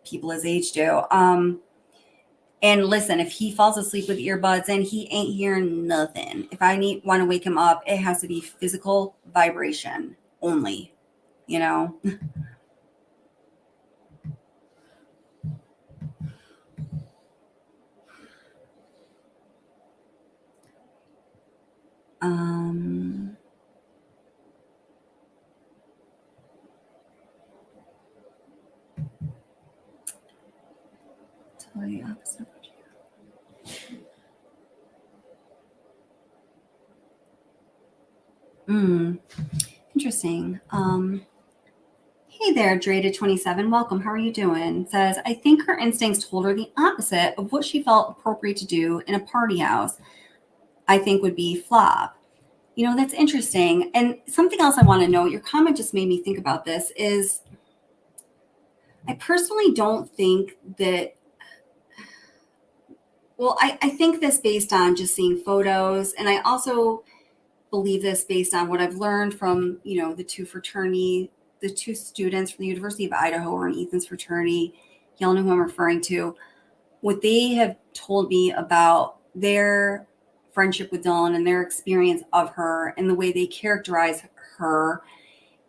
people his age do. And listen, if he falls asleep with earbuds and he ain't hearing nothing, if I want to wake him up, it has to be physical vibration only, Totally opposite. Interesting. Hey there, Drada27. Welcome. How are you doing? Says, I think her instincts told her the opposite of what she felt appropriate to do in a party house. I think would be flop. That's interesting. And something else I want to know, your comment just made me think about this, is I personally don't think that, well, I think this based on just seeing photos. And I also believe this based on what I've learned from, the two students from the University of Idaho were in Ethan's fraternity. Y'all know who I'm referring to. What they have told me about their friendship with Dylan and their experience of her and the way they characterize her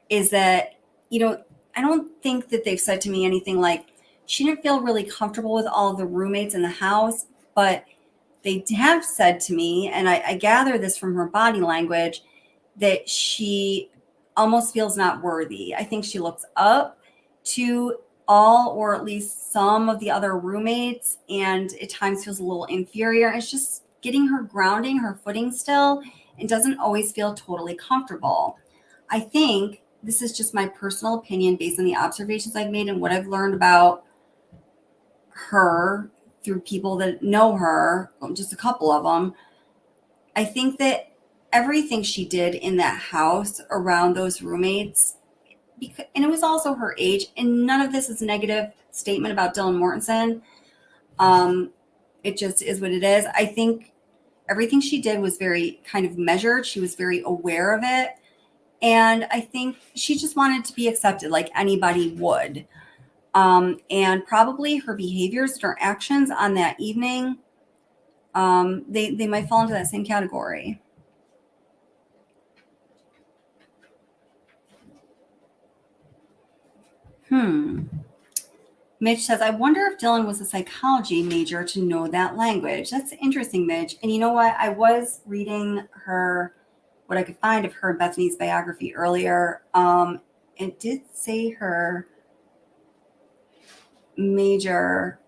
is that, I don't think that they've said to me anything like she didn't feel really comfortable with all of the roommates in the house, but they have said to me, and I gather this from her body language, that she almost feels not worthy. I think she looks up to all or at least some of the other roommates and at times feels a little inferior. It's just getting her grounding, her footing still, and doesn't always feel totally comfortable. I think this is just my personal opinion based on the observations I've made and what I've learned about her through people that know her, just a couple of them. I think that everything she did in that house around those roommates, and it was also her age, and none of this is a negative statement about Dylan Mortensen. It just is what it is. I think everything she did was very kind of measured. She was very aware of it. And I think she just wanted to be accepted like anybody would. And probably her behaviors and her actions on that evening, they might fall into that same category. Mitch says, I wonder if Dylan was a psychology major to know that language. That's interesting, Mitch. And you know what? I was reading what I could find of her and Bethany's biography earlier. It did say her major,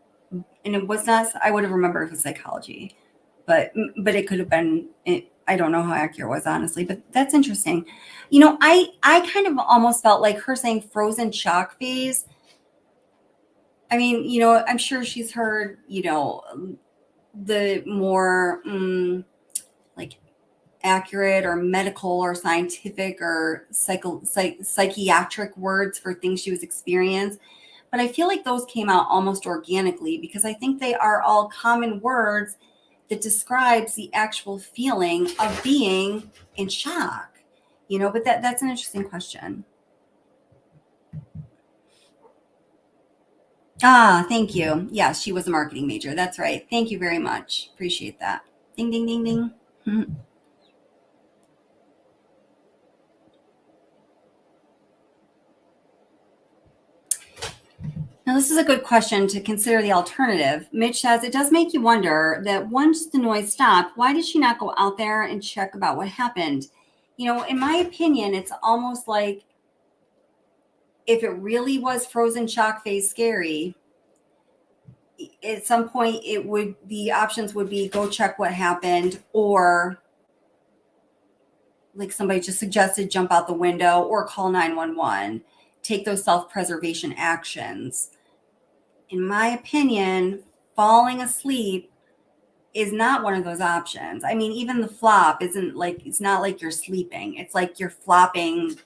and it was not, I would have remembered if it was psychology, but it could have been, I don't know how accurate it was, honestly, but that's interesting. I kind of almost felt like her saying frozen shock phase. I mean, I'm sure she's heard, the more like accurate or medical or scientific or psychiatric words for things she was experiencing. But I feel like those came out almost organically because I think they are all common words that describes the actual feeling of being in shock, but that's an interesting question. Thank you. Yes, she was a marketing major. That's right. Thank you very much. Appreciate that. Ding, ding, ding, ding. Now, this is a good question to consider the alternative. Mitch says, it does make you wonder that once the noise stopped, why did she not go out there and check about what happened? You know, in my opinion, it's almost like if it really was frozen shock phase scary, at some point the options would be go check what happened, or like somebody just suggested, jump out the window or call 911, take those self-preservation actions. In my opinion, falling asleep is not one of those options. I mean, even the flop isn't like, it's not like you're sleeping. It's like you're flopping,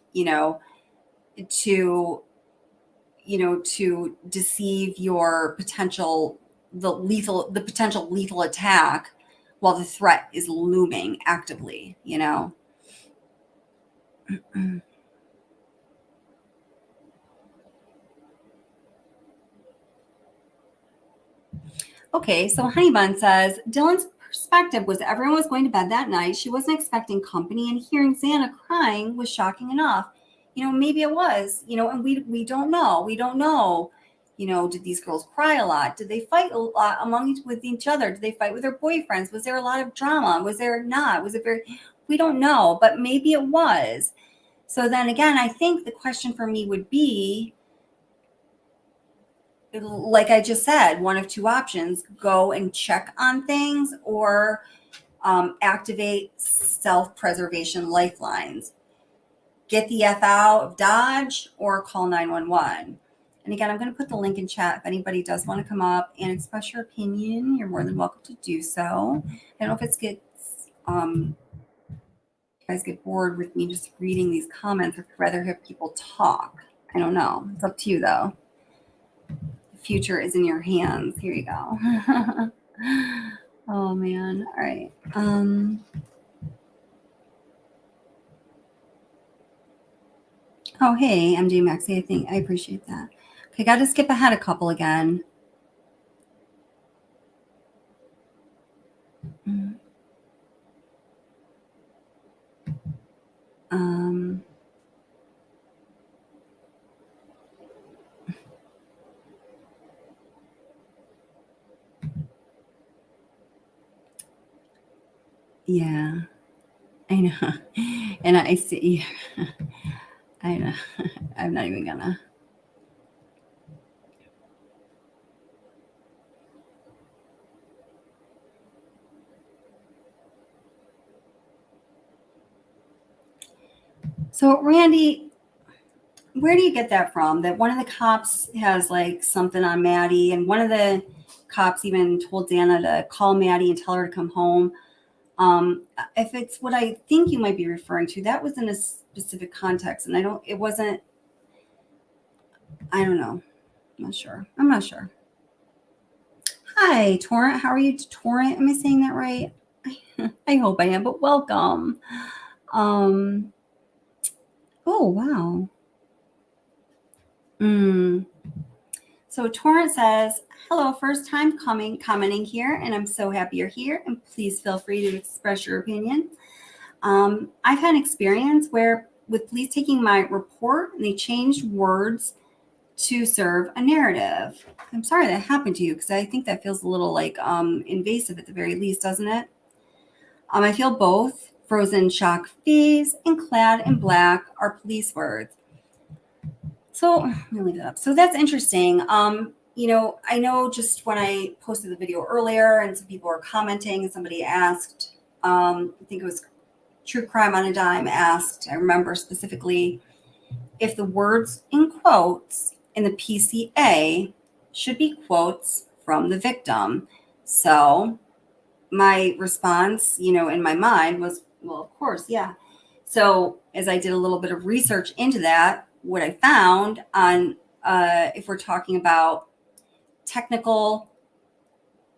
to deceive your potential lethal attack while the threat is looming actively, Okay, so Honeybun says, Dylan's perspective was everyone was going to bed that night. She wasn't expecting company, and hearing Xana crying was shocking enough. Maybe it was, and we don't know. We don't know, did these girls cry a lot? Did they fight a lot with each other? Did they fight with their boyfriends? Was there a lot of drama? Was there not? We don't know, but maybe it was. So then again, I think the question for me would be, like I just said, one of two options: go and check on things, or activate self-preservation lifelines. Get the F out of Dodge or call 911. And again, I'm going to put the link in chat. If anybody does want to come up and express your opinion, you're more than welcome to do so. I don't know if you guys get bored with me just reading these comments, or if you'd rather hear people talk. I don't know. It's up to you, though. Future is in your hands. Here you go. Oh man. All right. Oh, hey, MJ Maxie. I appreciate that. Okay, got to skip ahead a couple again. Yeah, I know. And I see. I know. I'm not even gonna. So, Randy, where do you get that from? That one of the cops has like something on Maddie, and one of the cops even told Xana to call Maddie and tell her to come home. If it's what I think you might be referring to, that was in a specific context, and I don't know. I'm not sure. Hi, Torrent. How are you, Torrent? Am I saying that right? I hope I am, but welcome. Oh, wow. So Torrent says, hello, first time commenting here, and I'm so happy you're here, and please feel free to express your opinion. I've had an experience with police taking my report, and they changed words to serve a narrative. I'm sorry that happened to you, because I think that feels a little like invasive at the very least, doesn't it? I feel both frozen shock phase and clad in black are police words. So let me leave that up. So that's interesting. I know just when I posted the video earlier and some people were commenting, and somebody asked, I think it was True Crime on a Dime asked, I remember specifically, if the words in quotes in the PCA should be quotes from the victim. So my response, in my mind was, well, of course, yeah. So as I did a little bit of research into that, what I found on, if we're talking about technical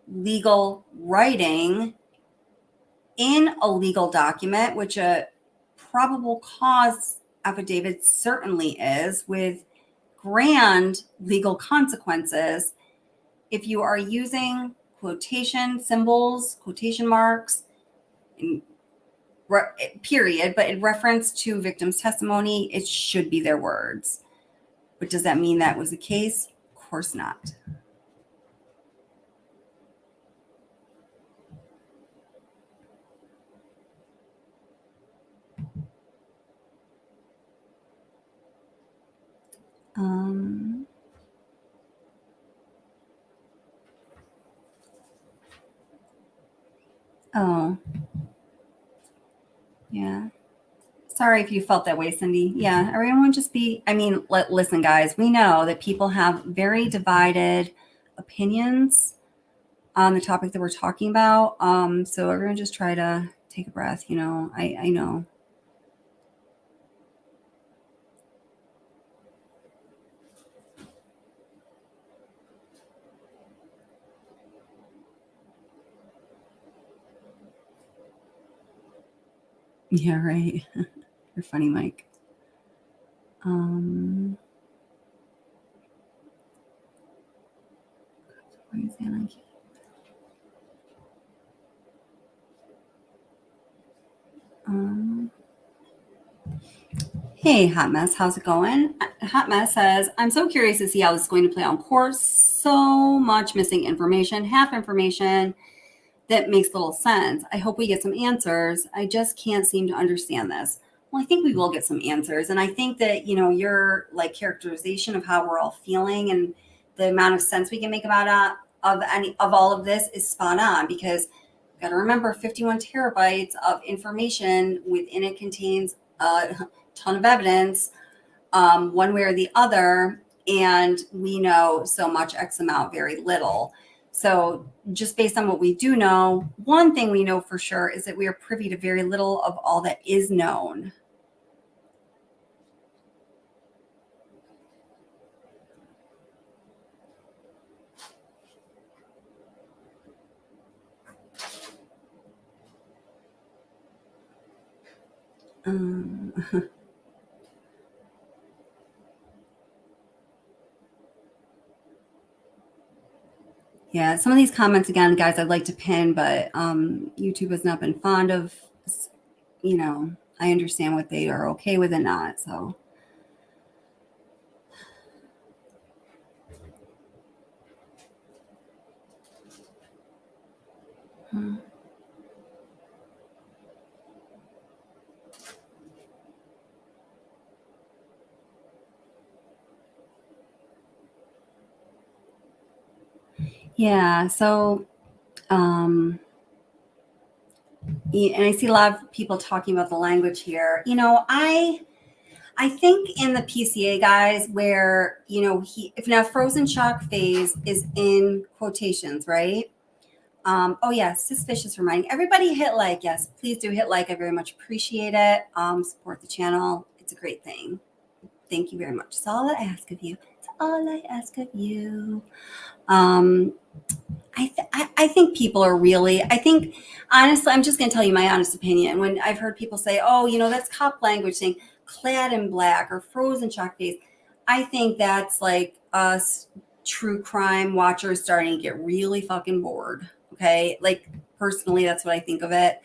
legal writing in a legal document, which a probable cause affidavit certainly is, with grand legal consequences, if you are using quotation symbols, quotation marks, period, but in reference to victim's testimony, it should be their words. But does that mean that was the case? Of course not. Oh, yeah. Sorry if you felt that way, Cindy. Yeah, everyone just be, I mean, listen, guys, we know that people have very divided opinions on the topic that we're talking about. So everyone just try to take a breath, you know, I know. Yeah, right. You're funny, Mike. Hey, Hot Mess, how's it going? Hot Mess says, I'm so curious to see how this is going to play out in court. So much missing information, half information that makes little sense. I hope we get some answers. I just can't seem to understand this. Well, I think we will get some answers. And I think that, you know, your like characterization of how we're all feeling and the amount of sense we can make about of all of this is spot on, because you've got to remember 51 terabytes of information within it contains a ton of evidence, one way or the other. And we know so much X amount, very little. So just based on what we do know, one thing we know for sure is that we are privy to very little of all that is known. Yeah, some of these comments, again, guys, I'd like to pin, but YouTube has not been fond of, you know, I understand what they are okay with and not, so. Yeah, so, and I see a lot of people talking about the language here. You know, I think in the PCA, guys, where, you know, if now frozen shock phase is in quotations, right? Oh yeah, suspicious reminding everybody hit like. Yes, please do hit like. I very much appreciate it. Support the channel. It's a great thing. Thank you very much. It's all I ask of you. It's all I ask of you. I think people are really, I think, honestly, I'm just going to tell you my honest opinion. When I've heard people say, oh, you know, that's cop language saying clad in black or frozen shock face, I think that's like us true crime watchers starting to get really fucking bored. Okay. Like, personally, that's what I think of it.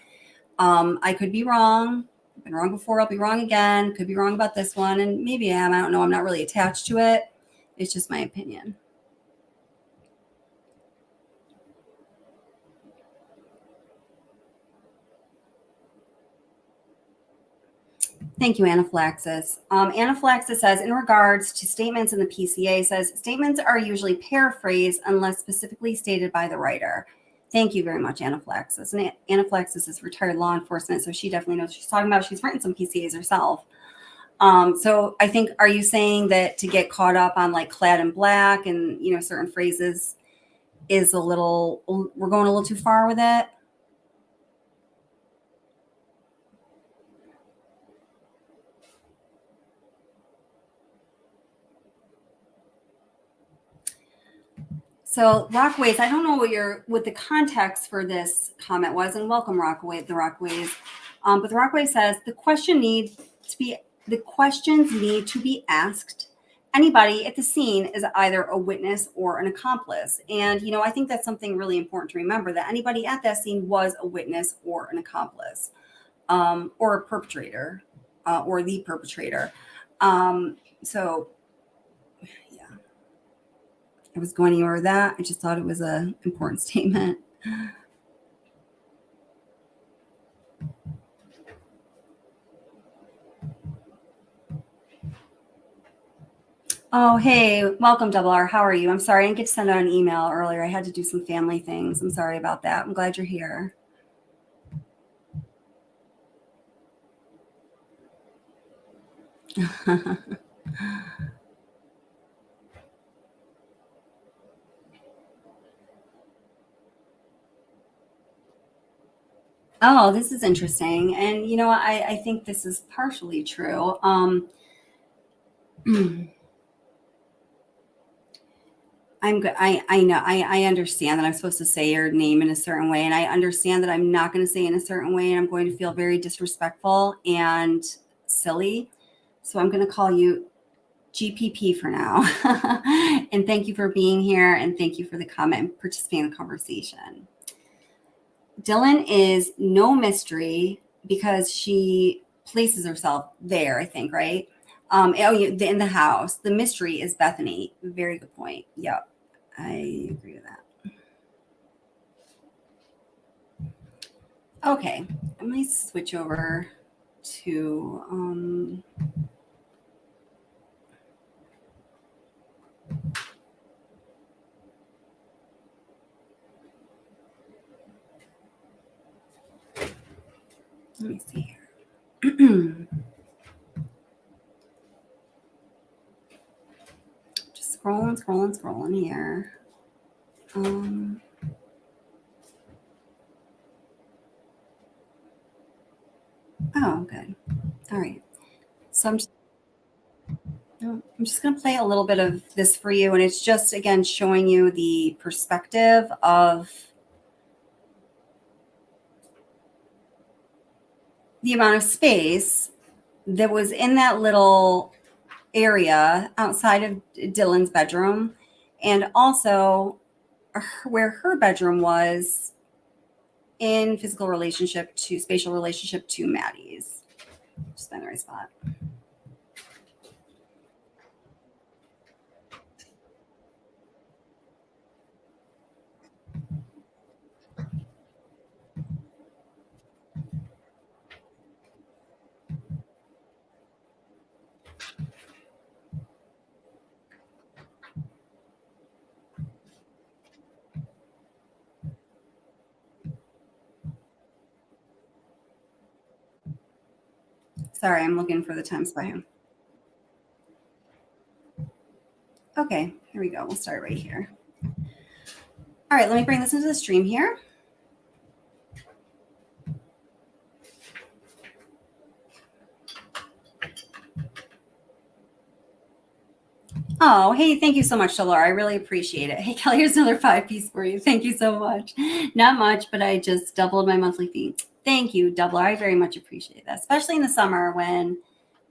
I could be wrong. I've been wrong before. I'll be wrong again. Could be wrong about this one. And maybe I am. I don't know. I'm not really attached to it. It's just my opinion. Thank you, Anaphylaxis. Anaphylaxis says, in regards to statements in the PCA, says statements are usually paraphrased unless specifically stated by the writer. Thank you very much, Anaphylaxis. And Anaphylaxis is retired law enforcement, so she definitely knows what she's talking about. She's written some PCAs herself. So I think, are you saying that to get caught up on like clad in black and, you know, certain phrases is a little, we're going a little too far with it? So Rockaways, I don't know what the context for this comment was, and welcome Rockaway, the Rockaways. But the Rockaway says the questions need to be asked anybody at the scene is either a witness or an accomplice. And, I think that's something really important to remember, that anybody at that scene was a witness or an accomplice, or a perpetrator, or the perpetrator. So, yeah, I was going over that. I just thought it was an important statement. Oh, hey, welcome, Double R. How are you? I'm sorry I didn't get to send out an email earlier. I had to do some family things. I'm sorry about that. I'm glad you're here. Oh, this is interesting. And, I think this is partially true. I know, I understand that I'm supposed to say your name in a certain way, and I understand that I'm not going to say it in a certain way, and I'm going to feel very disrespectful and silly. So I'm going to call you GPP for now. And thank you for being here, and thank you for the comment and participating in the conversation. Dylan is no mystery because she places herself there, I think, right? In the house. The mystery is Bethany. Very good point. Yep, I agree with that. Okay, I might switch over to let me see here. Just scrolling here. Oh, good. All right. So I'm just going to play a little bit of this for you. And it's just, again, showing you the perspective of the amount of space that was in that little area outside of Dylan's bedroom, and also where her bedroom was in spatial relationship to Maddie's. Just in the right spot. Sorry, I'm looking for the time spot. Okay, here we go. We'll start right here. All right, let me bring this into the stream here. Oh, hey, thank you so much, Laura. I really appreciate it. Hey, Kelly, here's another 5-piece for you. Thank you so much. Not much, but I just doubled my monthly fee. Thank you, Double. I very much appreciate that, especially in the summer when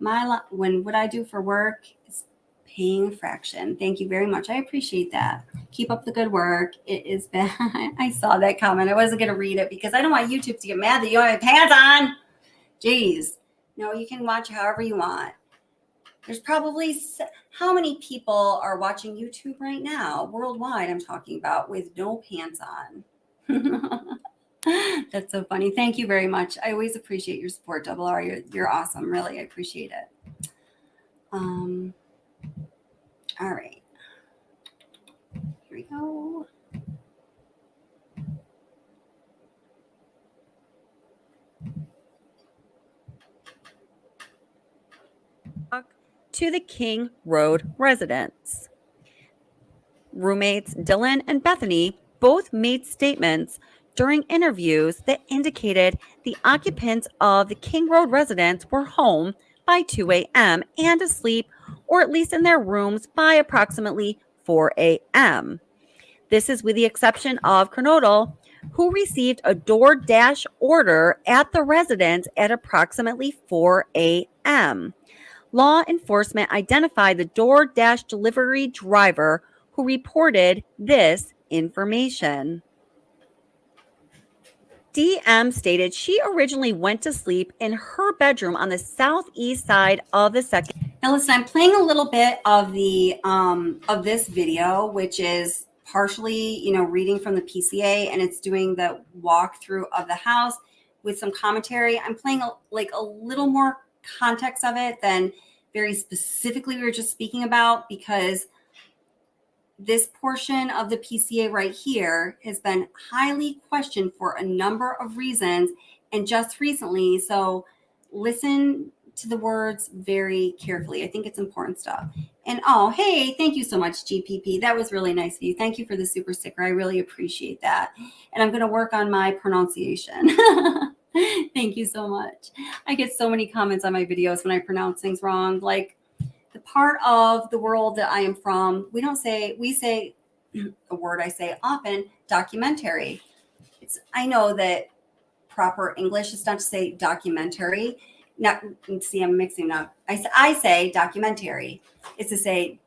what I do for work is paying a fraction. Thank you very much. I appreciate that. Keep up the good work. It is bad. I saw that comment. I wasn't going to read it because I don't want YouTube to get mad that you don't have pants on. Jeez. No, you can watch however you want. There's probably, how many people are watching YouTube right now, worldwide, I'm talking about, with no pants on? That's so funny. Thank you very much. I always appreciate your support, Double R. You're awesome. Really, I appreciate it. All right. Here we go. To the King Road residence. Roommates Dylan and Bethany both made statements during interviews that indicated the occupants of the King Road residence were home by 2 a.m. and asleep, or at least in their rooms, by approximately 4 a.m. This is with the exception of Kernodle, who received a DoorDash order at the residence at approximately 4 a.m. law enforcement identified the DoorDash delivery driver who reported this information. DM stated she originally went to sleep in her bedroom on the southeast side of the second. Now listen, I'm playing a little bit of the of this video, which is partially, reading from the PCA, and it's doing the walkthrough of the house with some commentary. I'm playing a little more context of it than very specifically we were just speaking about, because this portion of the PCA right here has been highly questioned for a number of reasons, and just recently. So listen to the words very carefully. I think it's important stuff. And oh, hey, thank you so much, GPP. That was really nice of you. Thank you for the super sticker. I really appreciate that. And I'm going to work on my pronunciation. Thank you so much. I get so many comments on my videos when I pronounce things wrong. Like, the part of the world that I am from, we say a word I say often, documentary. I know that proper English is not to say documentary. See, I'm mixing up. I say documentary. It's to say,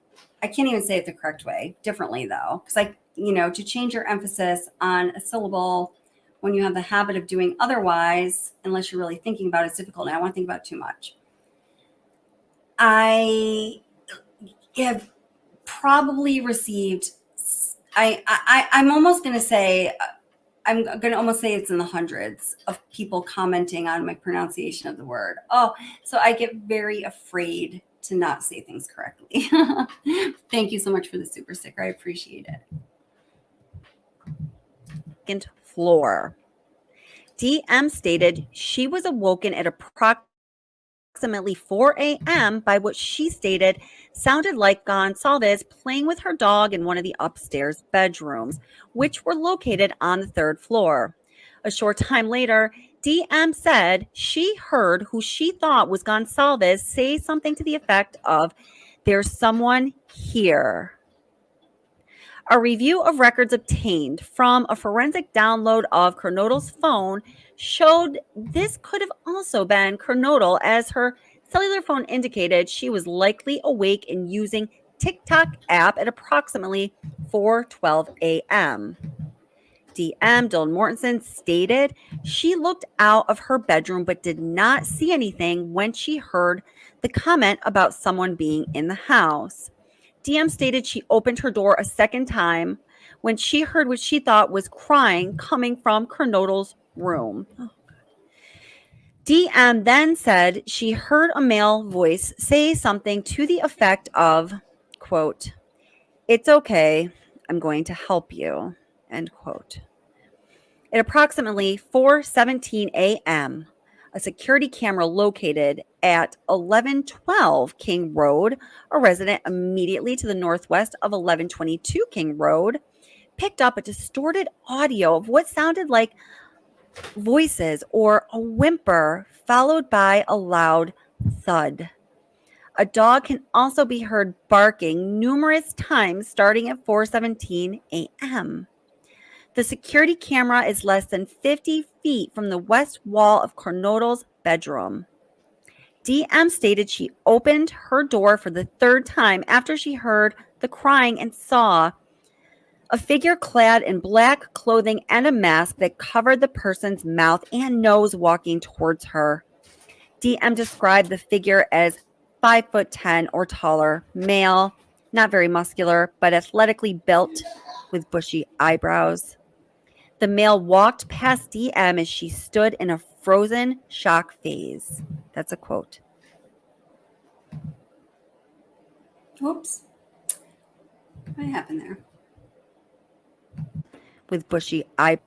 I can't even say it the correct way, differently though. Because to change your emphasis on a syllable when you have the habit of doing otherwise, unless you're really thinking about it, it's difficult. And I don't want to think about it too much. I have probably received, I'm almost going to say, I'm going to almost say it's in the hundreds of people commenting on my pronunciation of the word. Oh, so I get very afraid to not say things correctly. Thank you so much for the super sticker. I appreciate it. Second floor. DM stated she was awoken at approximately 4 a.m. by what she stated sounded like Gonsalves playing with her dog in one of the upstairs bedrooms, which were located on the third floor. A short time later, DM said she heard who she thought was Gonsalves say something to the effect of, "There's someone here." A review of records obtained from a forensic download of Kernodle's phone showed this could have also been Kernodle, as her cellular phone indicated she was likely awake and using TikTok app at approximately 4:12 a.m. DM Dylan Mortensen stated she looked out of her bedroom but did not see anything when she heard the comment about someone being in the house. DM stated she opened her door a second time when she heard what she thought was crying coming from Kernodle's room. DM then said she heard a male voice say something to the effect of, quote, "It's okay, I'm going to help you," end quote. At approximately 4:17 a.m., a security camera located at 1112 King Road, a resident immediately to the northwest of 1122 King Road, picked up a distorted audio of what sounded like voices or a whimper, followed by a loud thud. A dog can also be heard barking numerous times starting at 4:17 a.m. The security camera is less than 50 feet from the west wall of Kernodle's bedroom. DM stated she opened her door for the third time after she heard the crying and saw a figure clad in black clothing and a mask that covered the person's mouth and nose walking towards her. DM described the figure as 5'10" or taller, male, not very muscular, but athletically built with bushy eyebrows. The male walked past DM as she stood in a frozen shock phase. That's a quote. Oops. What happened there? With bushy eyebrows.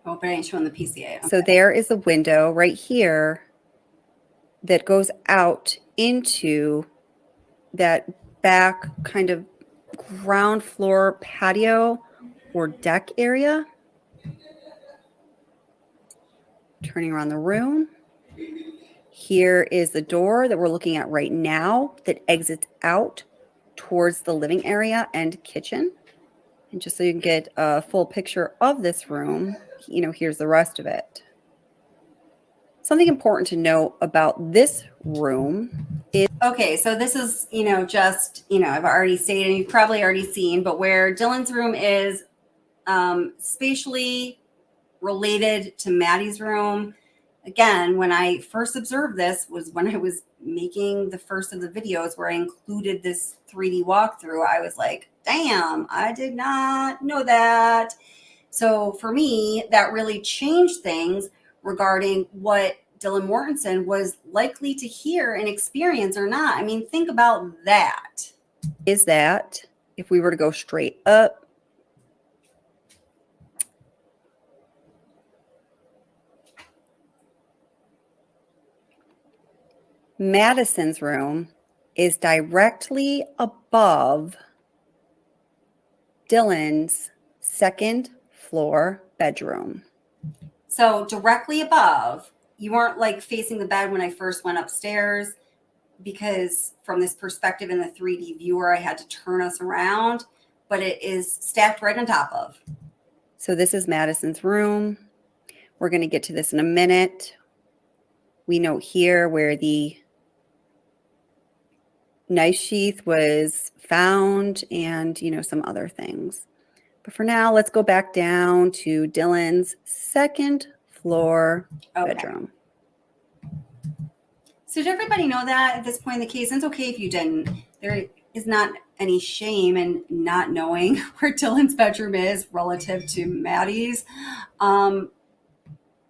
Oh, but I ain't showing the PCA. Okay. So there is a window right here that goes out into that back kind of ground floor patio or deck area. Turning around the room. Here is the door that we're looking at right now that exits out towards the living area and kitchen. And just so you can get a full picture of this room, here's the rest of it. Something important to note about this room Okay, so this is, just, I've already stated, and you've probably already seen, but where Dylan's room is spatially related to Maddie's room. Again, when I first observed this was when I was making the first of the videos where I included this 3D walkthrough. I was like, damn, I did not know that. So for me, that really changed things regarding what Dylan Mortensen was likely to hear and experience or not. I mean, think about that. Is that if we were to go straight up, Madison's room is directly above Dylan's second floor bedroom. So directly above, you weren't like facing the bed when I first went upstairs, because from this perspective in the 3D viewer, I had to turn us around, but it is stacked right on top of. So this is Madison's room. We're going to get to this in a minute. We note here where the knife sheath was found and, some other things. But for now, let's go back down to Dylan's second floor bedroom. So did everybody know that at this point in the case? And it's okay if you didn't. There is not any shame in not knowing where Dylan's bedroom is relative to Maddie's. I'm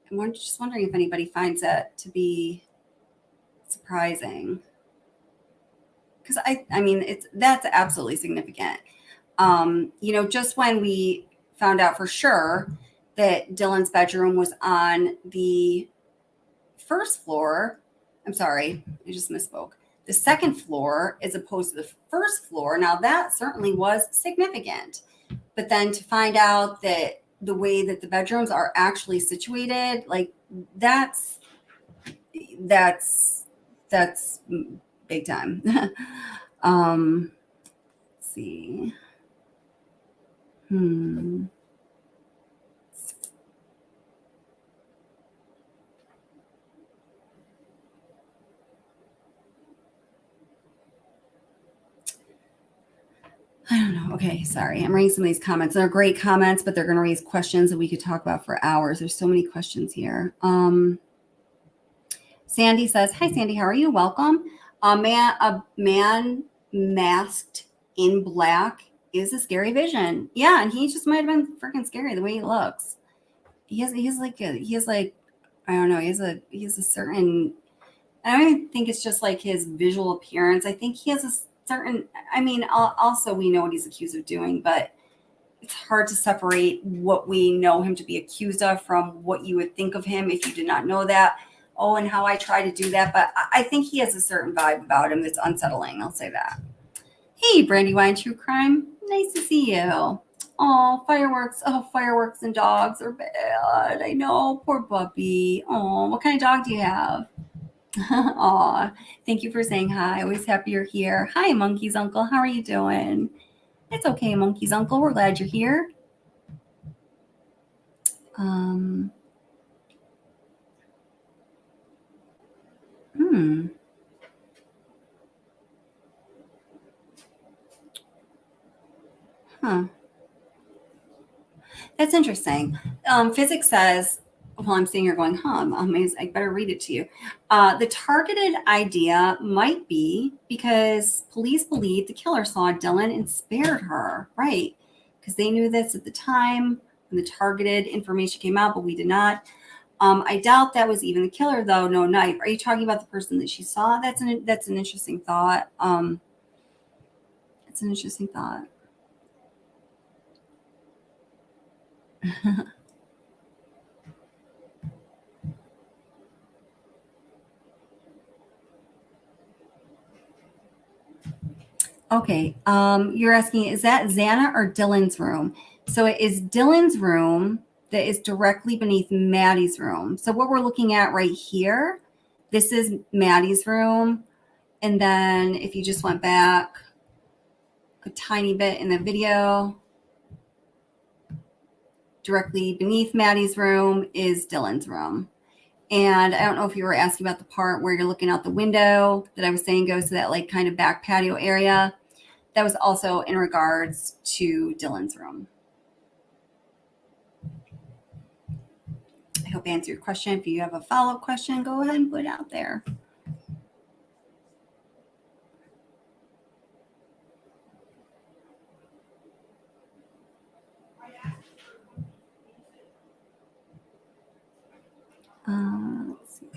just wondering if anybody finds that to be surprising. Because I mean, that's absolutely significant. Just when we found out for sure that Dylan's bedroom was on the first floor, I'm sorry, I just misspoke. The second floor as opposed to the first floor. Now that certainly was significant. But then to find out that the way that the bedrooms are actually situated, like that's big time. Let's see. I don't know. Okay, sorry. I'm reading some of these comments. They're great comments, but they're going to raise questions that we could talk about for hours. There's so many questions here. Sandy says, "Hi, Sandy. How are you? Welcome. A man masked in black is a scary vision. Yeah, and he just might have been freaking scary the way he looks. He has I don't know. He has a certain. I don't even think it's just like his visual appearance. I think he has a certain. I mean, also we know what he's accused of doing, but it's hard to separate what we know him to be accused of from what you would think of him if you did not know that. Oh, and how I try to do that. But I think he has a certain vibe about him that's unsettling. I'll say that. Hey, Brandywine True Crime. Nice to see you. Oh, fireworks. Oh, fireworks and dogs are bad. I know. Poor puppy. Oh, what kind of dog do you have? Aw, thank you for saying hi. Always happy you're here. Hi, Monkey's Uncle. How are you doing? It's okay, Monkey's Uncle. We're glad you're here. That's interesting. Physics says, well, I'm sitting here going, I'm amazed. I better read it to you. The targeted idea might be because police believe the killer saw Dylan and spared her, right? Because they knew this at the time when the targeted information came out, but we did not. I doubt that was even the killer, though. No knife. Are you talking about the person that she saw? That's an interesting thought. It's an interesting thought. Okay. You're asking, is that Xana or Dylan's room? So it is Dylan's room that is directly beneath Maddie's room. So what we're looking at right here, this is Maddie's room. And then if you just went back a tiny bit in the video, directly beneath Maddie's room is Dylan's room. And I don't know if you were asking about the part where you're looking out the window that I was saying goes to that like kind of back patio area. That was also in regards to Dylan's room. I hope I answered your question. If you have a follow-up question, go ahead and put it out there. Let's see.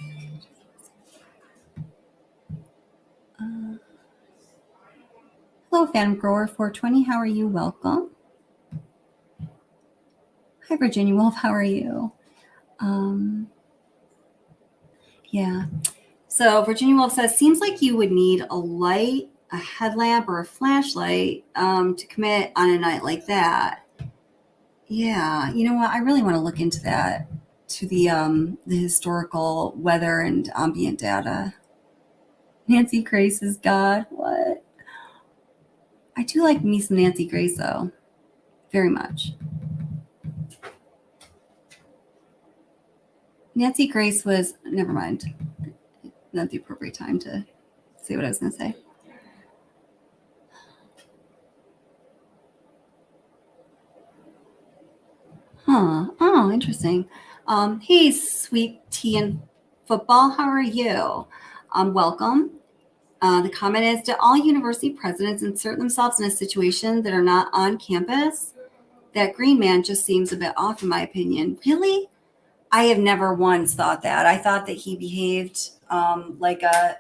Hello, Phantom Grower 420. How are you? Welcome. Hi, Virginia Wolf. How are you? Yeah. So Virginia Wolf says, seems like you would need a light, a headlamp, or a flashlight to commit on a night like that. Yeah. You know what? I really want to look into that, to the historical weather and ambient data. Nancy Grace is God. What? I do like me some Nancy Grace, though. Very much. Nancy Grace was, never mind. Not the appropriate time to say what I was going to say. Huh. Oh, interesting. Hey, sweet tea and football. How are you? Welcome. The comment is, do all university presidents insert themselves in a situation that are not on campus? That green man just seems a bit off, in my opinion. Really? I have never once thought that. I thought that he behaved like a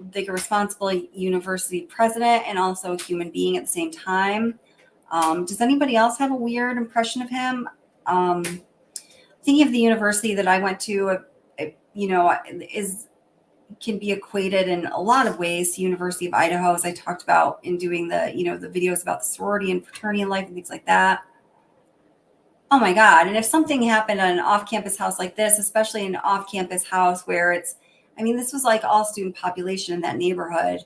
responsible university president and also a human being at the same time. Does anybody else have a weird impression of him? Thinking of the university that I went to, can be equated in a lot of ways to University of Idaho, as I talked about in doing the videos about the sorority and fraternity life and things like that. Oh my God. And if something happened on an off-campus house like this, especially an off-campus house where this was like all student population in that neighborhood,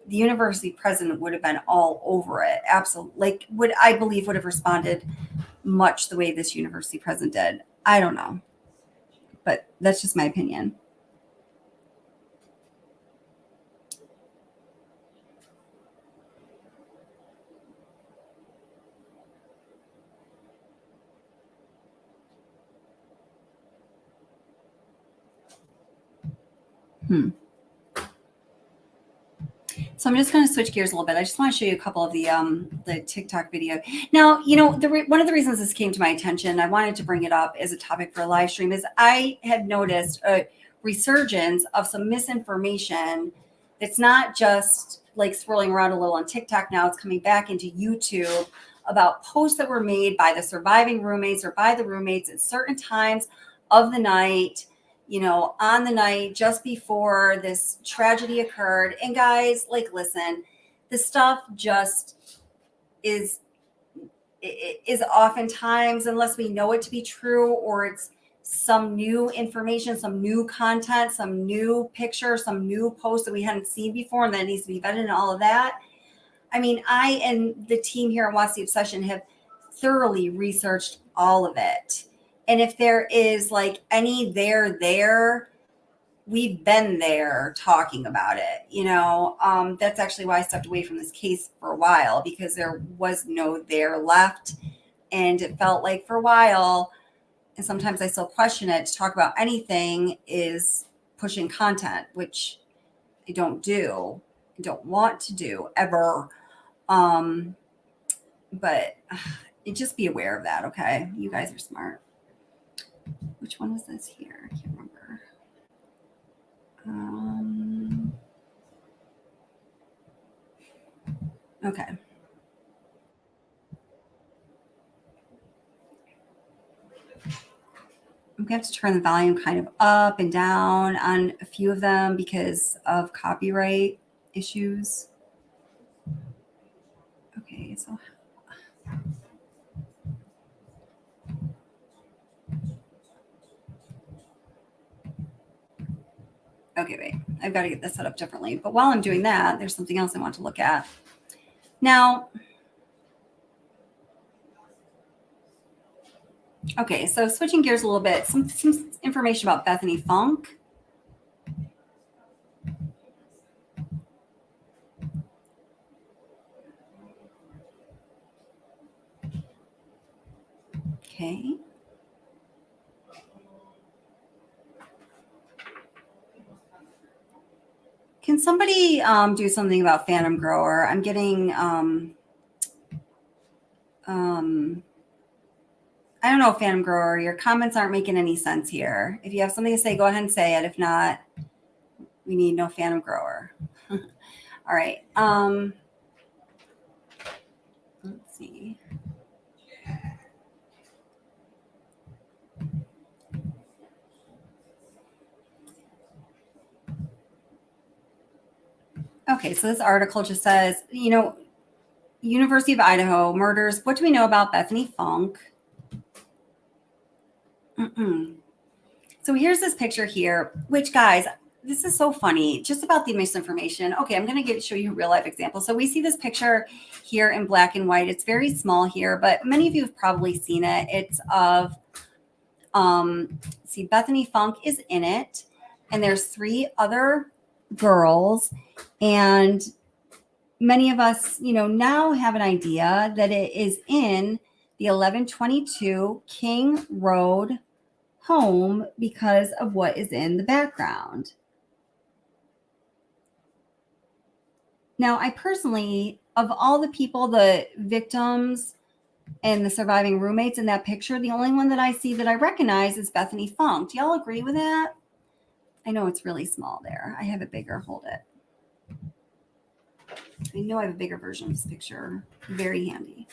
the university president would have been all over it. Absolutely. Would have responded much the way this university president did. I don't know, but that's just my opinion. So I'm just going to switch gears a little bit. I just want to show you a couple of the TikTok video. Now, one of the reasons this came to my attention, I wanted to bring it up as a topic for a live stream, is I had noticed a resurgence of some misinformation. It's not just like swirling around a little on TikTok now. It's coming back into YouTube about posts that were made by the surviving roommates or by the roommates at certain times of the night, on the night just before this tragedy occurred. And guys, listen, this stuff just is oftentimes, unless we know it to be true, or it's some new information, some new content, some new picture, some new post that we hadn't seen before, and that needs to be vetted and all of that. I mean, I and the team here at Watch the Obsession have thoroughly researched all of it. And if there is any there, we've been there talking about it. That's actually why I stepped away from this case for a while, because there was no there left. And it felt like for a while, and sometimes I still question it, to talk about anything is pushing content, which I don't do. I don't want to do ever. But just be aware of that, okay? You guys are smart. Which one was this here? I can't remember. Okay. I'm going to have to turn the volume kind of up and down on a few of them because of copyright issues. Okay, so okay, wait, I've got to get this set up differently. But while I'm doing that, there's something else I want to look at. Now, Okay, so switching gears a little bit, some information about Bethany Funk. Okay. Can somebody do something about Phantom Grower? I'm getting, I don't know, Phantom Grower, your comments aren't making any sense here. If you have something to say, go ahead and say it. If not, we need no Phantom Grower. All right. Let's see. Okay, so this article just says, University of Idaho murders. What do we know about Bethany Funk? So here's this picture here, which, guys, this is so funny, just about the misinformation. Okay, I'm going to show you a real life example. So we see this picture here in black and white. It's very small here, but many of you have probably seen it. It's of, see, Bethany Funk is in it, and there's 3 other girls, and many of us, now have an idea that it is in the 1122 King Road home because of what is in the background. Now, I personally, of all the people, the victims and the surviving roommates in that picture, the only one that I see that I recognize is Bethany Funk. Do y'all agree with that? I know it's really small there. I have it bigger. Hold it. I know I have a bigger version of this picture. Very handy.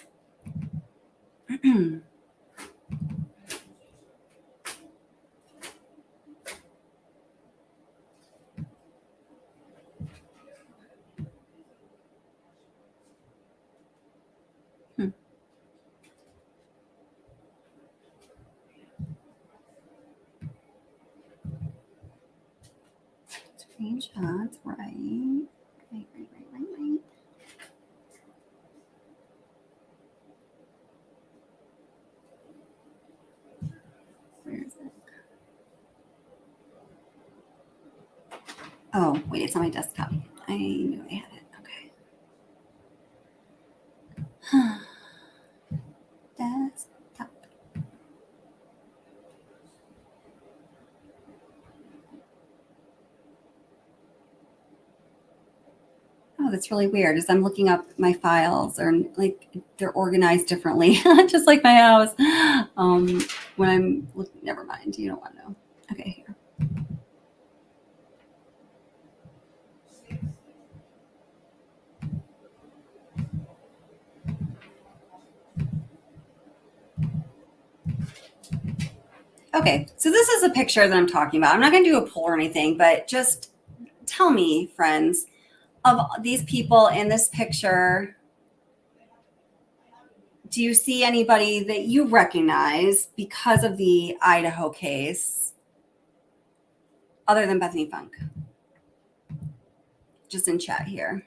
Screenshots, right. Where is it? Oh, wait, it's on my desktop. I knew I had it. Okay. Desktop. Oh, that's really weird. As I'm looking up my files, or like they're organized differently, just like my house. When I'm looking, never mind. You don't want to know. Okay, here. Okay, so this is a picture that I'm talking about. I'm not going to do a poll or anything, but just tell me, friends, of these people in this picture, do you see anybody that you recognize because of the Idaho case other than Bethany Funk? Just in chat here.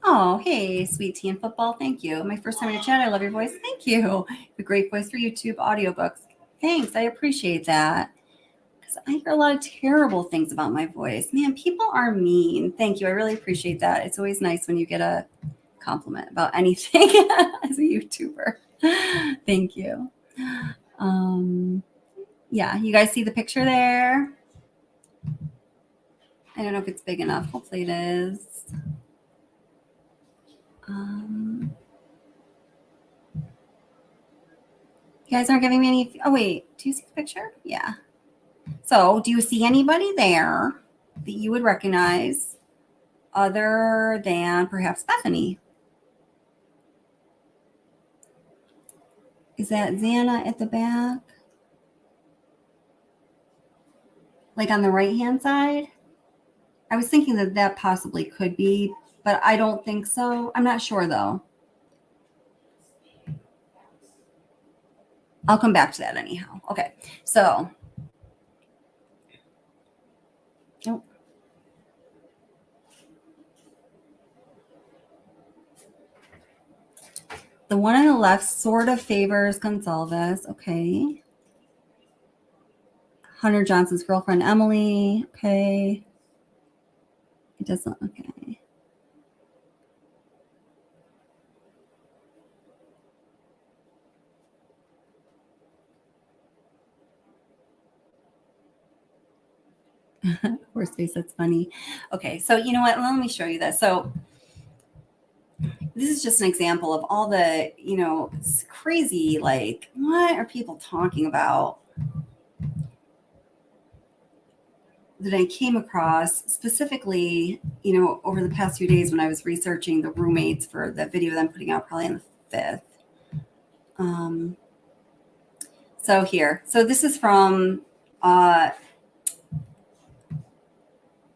Oh, hey, sweet tea and football. Thank you. My first time in a chat. I love your voice. Thank you. A great voice for YouTube audiobooks. Thanks. I appreciate that. Because I hear a lot of terrible things about my voice. Man, people are mean. Thank you. I really appreciate that. It's always nice when you get a compliment about anything as a YouTuber. Thank you. Yeah, you guys see the picture there? I don't know if it's big enough. Hopefully it is. You guys aren't giving me any. Oh, wait. Do you see the picture? Yeah. So, do you see anybody there that you would recognize other than perhaps Bethany? Is that Xana at the back? Like on the right-hand side? I was thinking that that possibly could be, but I don't think so. I'm not sure, though. I'll come back to that anyhow. Okay, so. Oh. The one on the left sort of favors Gonzalez. Okay. Hunter Johnson's girlfriend, Emily. Okay. It doesn't. Okay. Horse face, that's funny. Okay, so you know what? Let me show you this. So this is just an example of all the, crazy, like, what are people talking about that I came across specifically, over the past few days when I was researching the roommates for the video that I'm putting out probably on the 5th. So here. So this is from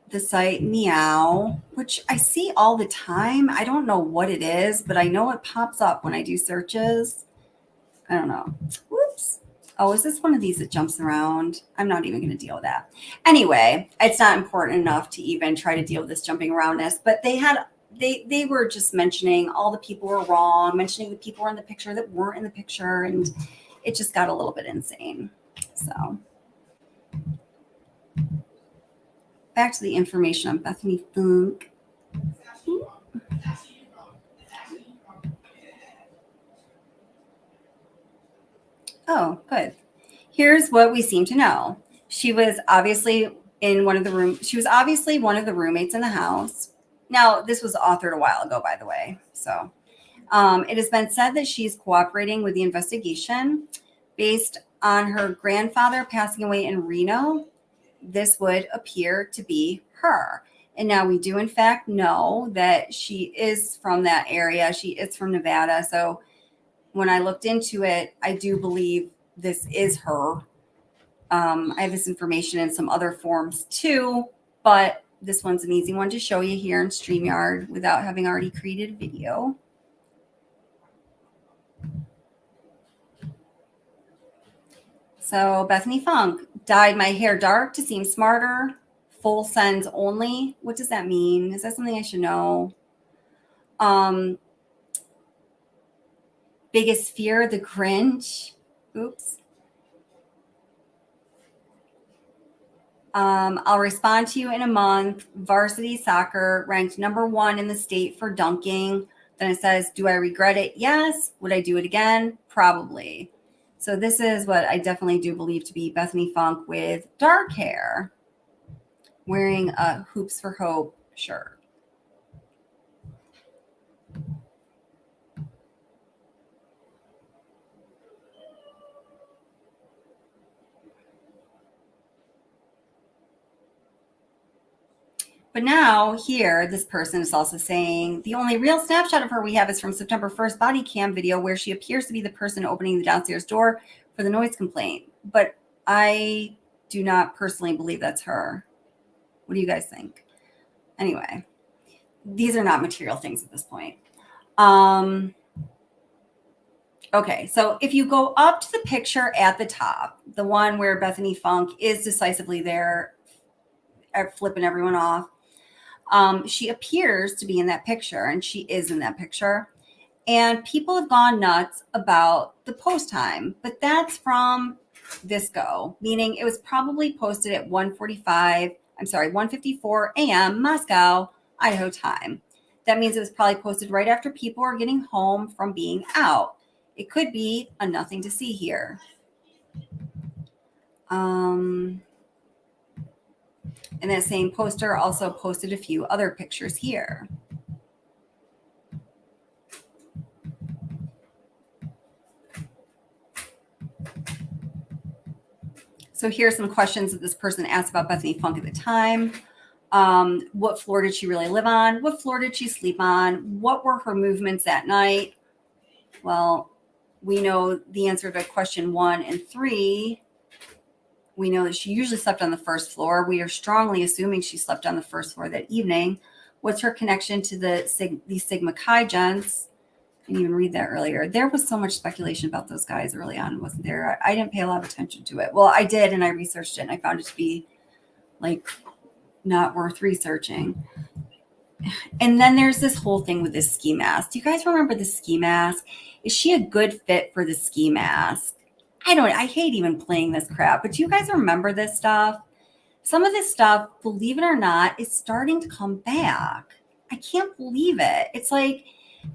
the site Meow, which I see all the time. I don't know what it is, but I know it pops up when I do searches. I don't know. Whoops. Oh, is this one of these that jumps around? I'm not even going to deal with that. Anyway, it's not important enough to even try to deal with this jumping aroundness, but they were just mentioning all the people were wrong, mentioning the people were in the picture that weren't in the picture, and it just got a little bit insane. So back to the information on Bethany Funk. Oh, good. Here's what we seem to know. She was obviously one of the roommates in the house. Now, this was authored a while ago, by the way. So it has been said that she's cooperating with the investigation based on her grandfather passing away in Reno. This would appear to be her. And now we do, in fact, know that she is from that area. She is from Nevada. So when I looked into it, I do believe this is her. I have this information in some other forms too, but this one's an easy one to show you here in StreamYard without having already created a video. So Bethany Funk, dyed my hair dark to seem smarter, full sends only. What does that mean? Is that something I should know? Biggest fear, the Grinch. Oops. I'll respond to you in a month. Varsity soccer ranked #1 in the state for dunking. Then it says, do I regret it? Yes. Would I do it again? Probably. So this is what I definitely do believe to be Bethany Funk with dark hair, wearing a Hoops for Hope shirt. But now here, this person is also saying the only real snapshot of her we have is from September 1st body cam video where she appears to be the person opening the downstairs door for the noise complaint. But I do not personally believe that's her. What do you guys think? Anyway, these are not material things at this point. Okay, so if you go up to the picture at the top, the one where Bethany Funk is decisively there, flipping everyone off, she appears to be in that picture, and she is in that picture. And people have gone nuts about the post time, but that's from Visco, meaning it was probably posted at 1:54 a.m. Moscow, Idaho time. That means it was probably posted right after people are getting home from being out. It could be a nothing to see here. And that same poster also posted a few other pictures here. So here's some questions that this person asked about Bethany Funk at the time. What floor did she really live on? What floor did she sleep on? What were her movements at night? Well, we know the answer to question 1 and 3. We know that she usually slept on the first floor. We are strongly assuming she slept on the first floor that evening. What's her connection to these Sigma Chi gents? I didn't even read that earlier. There was so much speculation about those guys early on, wasn't there? I didn't pay a lot of attention to it. Well, I did, and I researched it, and I found it to be like not worth researching. And then there's this whole thing with this ski mask. Do you guys remember the ski mask? Is she a good fit for the ski mask? I hate even playing this crap, but do you guys remember this stuff? Some of this stuff, believe it or not, is starting to come back. I can't believe it. It's like,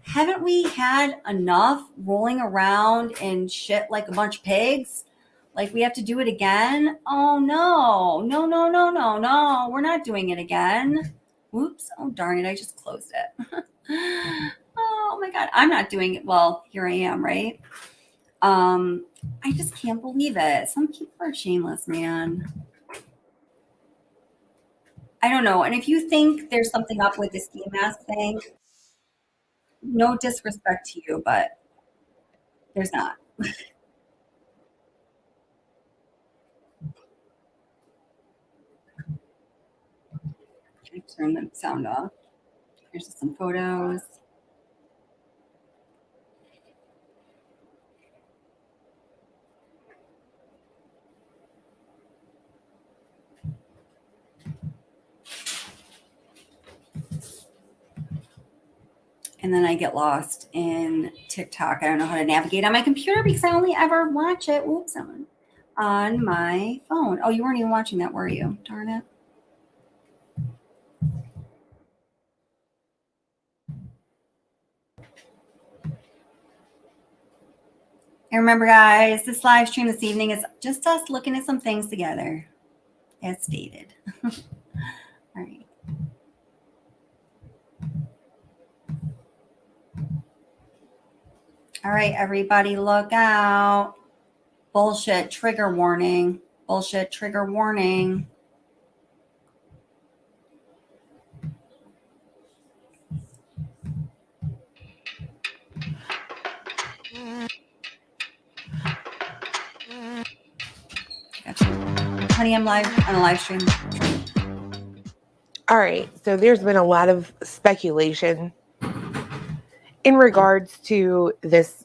haven't we had enough rolling around in shit like a bunch of pigs? Like we have to do it again? Oh no, no, no, no, no, no. We're not doing it again. Whoops. Oh, darn it. I just closed it. Oh my God. I'm not doing it. Well, here I am, right? I just can't believe it. Some people are shameless, man. I don't know. And if you think there's something up with the ski mask thing, no disrespect to you, but there's not. Okay, turn the sound off. Here's just some photos. And then I get lost in TikTok. I don't know how to navigate on my computer because I only ever watch it. Whoops, on my phone. Oh, you weren't even watching that, were you? Darn it. And remember, guys, this live stream this evening is just us looking at some things together, as stated. All right. All right, everybody, look out. Bullshit trigger warning. Bullshit trigger warning. Honey, I'm live on a live stream. All right, so there's been a lot of speculation in regards to this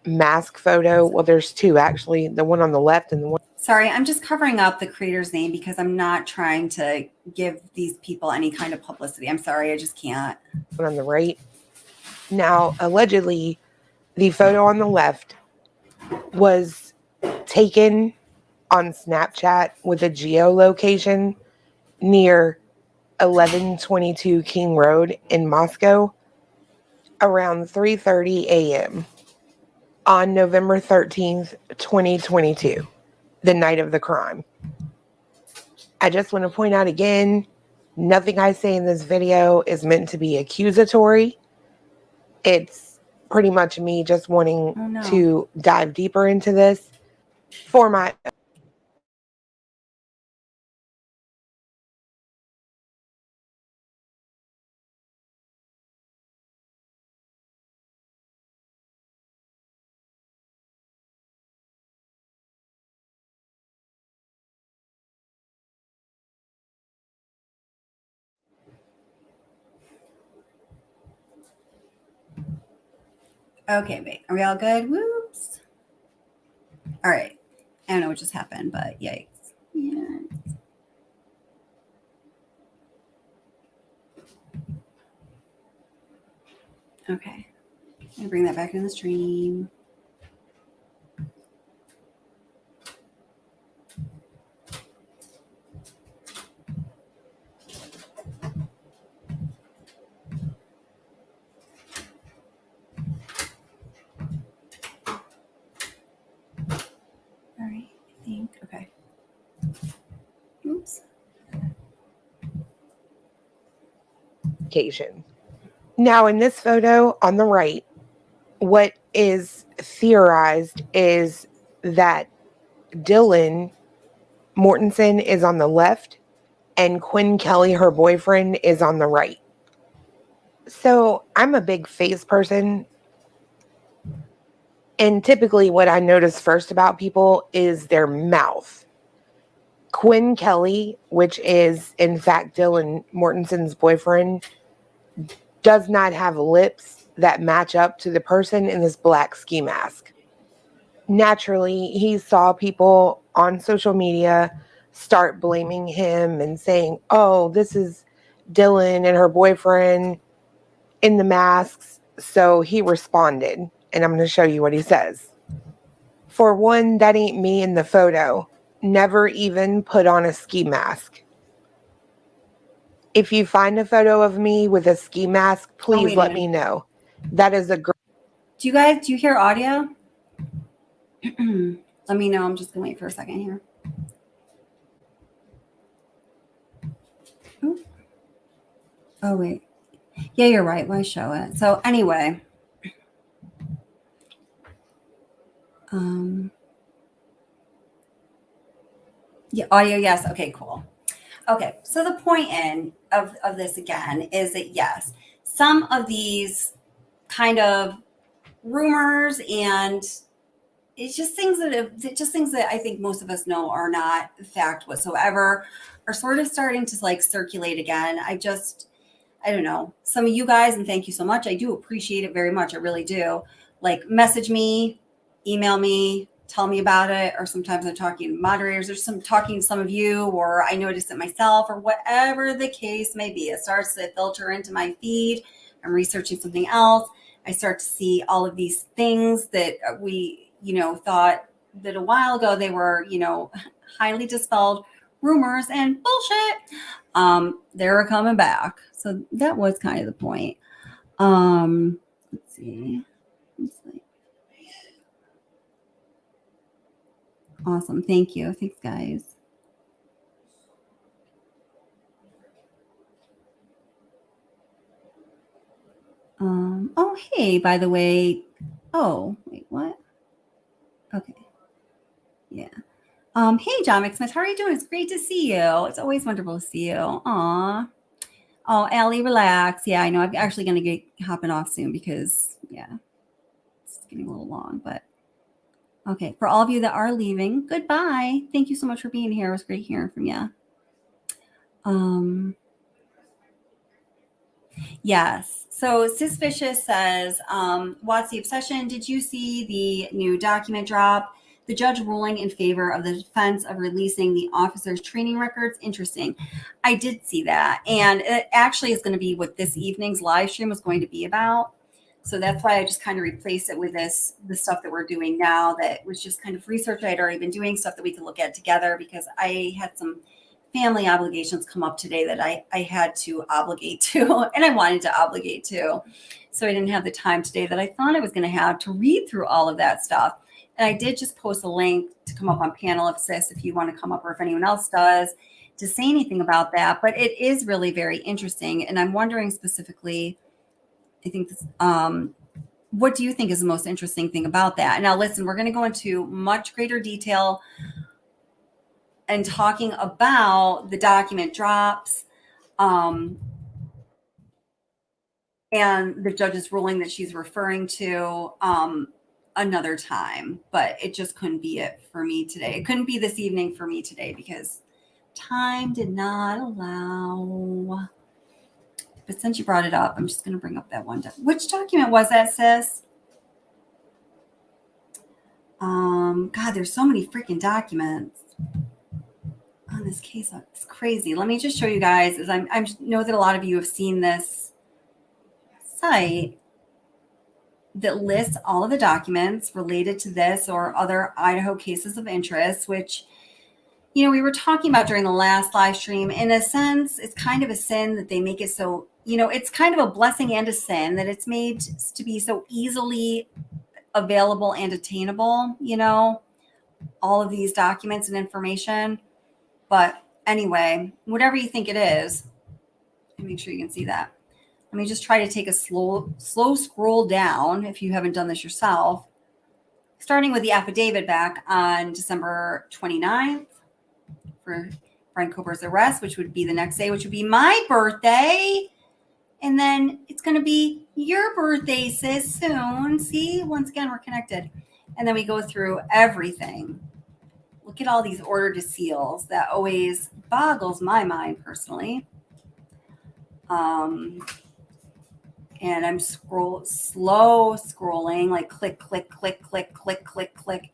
mask photo. Well, there's two actually, the one on the left and the one. Sorry, I'm just covering up the creator's name because I'm not trying to give these people any kind of publicity. I'm sorry, I just can't. On the right. Now, allegedly, the photo on the left was taken on Snapchat with a geolocation near 1122 King Road in Moscow around 3:30 a.m. on November 13th, 2022, the night of the crime. I just want to point out again, nothing I say in this video is meant to be accusatory. It's pretty much me just wanting to dive deeper into this for my Okay, wait. Are we all good? Whoops. All right. I don't know what just happened, but yikes. Yeah. Okay. I'm going to bring that back in the stream. All right. I think. Okay. Oops. occasion. Now, in this photo on the right, what is theorized is that Dylan Mortensen is on the left and Quinn Kelly, her boyfriend, is on the right. So I'm a big face person. And typically what I notice first about people is their mouth. Quinn Kelly, which is in fact Dylan Mortensen's boyfriend, does not have lips that match up to the person in this black ski mask. Naturally, he saw people on social media start blaming him and saying, oh, this is Dylan and her boyfriend in the masks. So he responded, and I'm going to show you what he says. For one, that ain't me in the photo. Never even put on a ski mask. If you find a photo of me with a ski mask, please wait a let minute. me know. That is a girl. Do you hear audio? Let me know. I'm just going to wait for a second here. Ooh. Oh, wait. Yeah, you're right. Why show it? So anyway. Yeah, audio, yes. Okay, cool. Okay, so the point of this again is that yes, some of these kind of rumors and it's just things that I think most of us know are not fact whatsoever are sort of starting to like circulate again. I don't know. Some of you guys, and thank you so much. I do appreciate it very much. I really do. Like message me, email me, tell me about it. Or sometimes I'm talking to moderators or talking to some of you, or I noticed it myself or whatever the case may be. It starts to filter into my feed. I'm researching something else. I start to see all of these things that we, thought that a while ago they were, highly dispelled rumors and bullshit. They're coming back. So that was kind of the point. Let's see. Awesome. Thank you. Thanks, guys. Oh, hey, by the way. Oh, wait, what? Okay. Yeah. Hey, John McSmith, how are you doing? It's great to see you. It's always wonderful to see you. Aw. Oh, Allie, relax. Yeah, I know. I'm actually going to get hopping off soon because, yeah, it's getting a little long. But, okay. For all of you that are leaving, goodbye. Thank you so much for being here. It was great hearing from you. Yes. So Suspicious says, what's the obsession? Did you see the new document drop? The judge ruling in favor of the defense of releasing the officer's training records. Interesting. I did see that. And it actually is going to be what this evening's live stream was going to be about. So that's why I just kind of replaced it with the stuff that we're doing now that was just kind of research I'd already been doing, stuff that we could look at together because I had some family obligations come up today that I had to obligate to and I wanted to obligate to. So I didn't have the time today that I thought I was going to have to read through all of that stuff. And I did just post a link to come up on panel of sis if you want to come up or if anyone else does to say anything about that. But it is really very interesting. And I'm wondering specifically, I think this, what do you think is the most interesting thing about that? Now, listen, we're going to go into much greater detail and talking about the document drops and the judge's ruling that she's referring to another time, but it just couldn't be it for me today. It couldn't be this evening for me today because time did not allow. But since you brought it up, I'm just going to bring up that one. Which document was that, sis? God, there's so many freaking documents on this case. It's crazy. Let me just show you guys, as I know that a lot of you have seen this site that lists all of the documents related to this or other Idaho cases of interest, which, we were talking about during the last live stream. In a sense, it's kind of a sin that they make it so, it's kind of a blessing and a sin that it's made to be so easily available and attainable, all of these documents and information. But anyway, whatever you think it is, make sure you can see that. Let me just try to take a slow scroll down if you haven't done this yourself. Starting with the affidavit back on December 29th for Brian Cooper's arrest, which would be the next day, which would be my birthday. And then it's going to be your birthday, sis, soon. See, once again, we're connected. And then we go through everything. Look at all these order to seals. That always boggles my mind personally. And I'm slow scrolling, like click, click, click, click, click, click, click.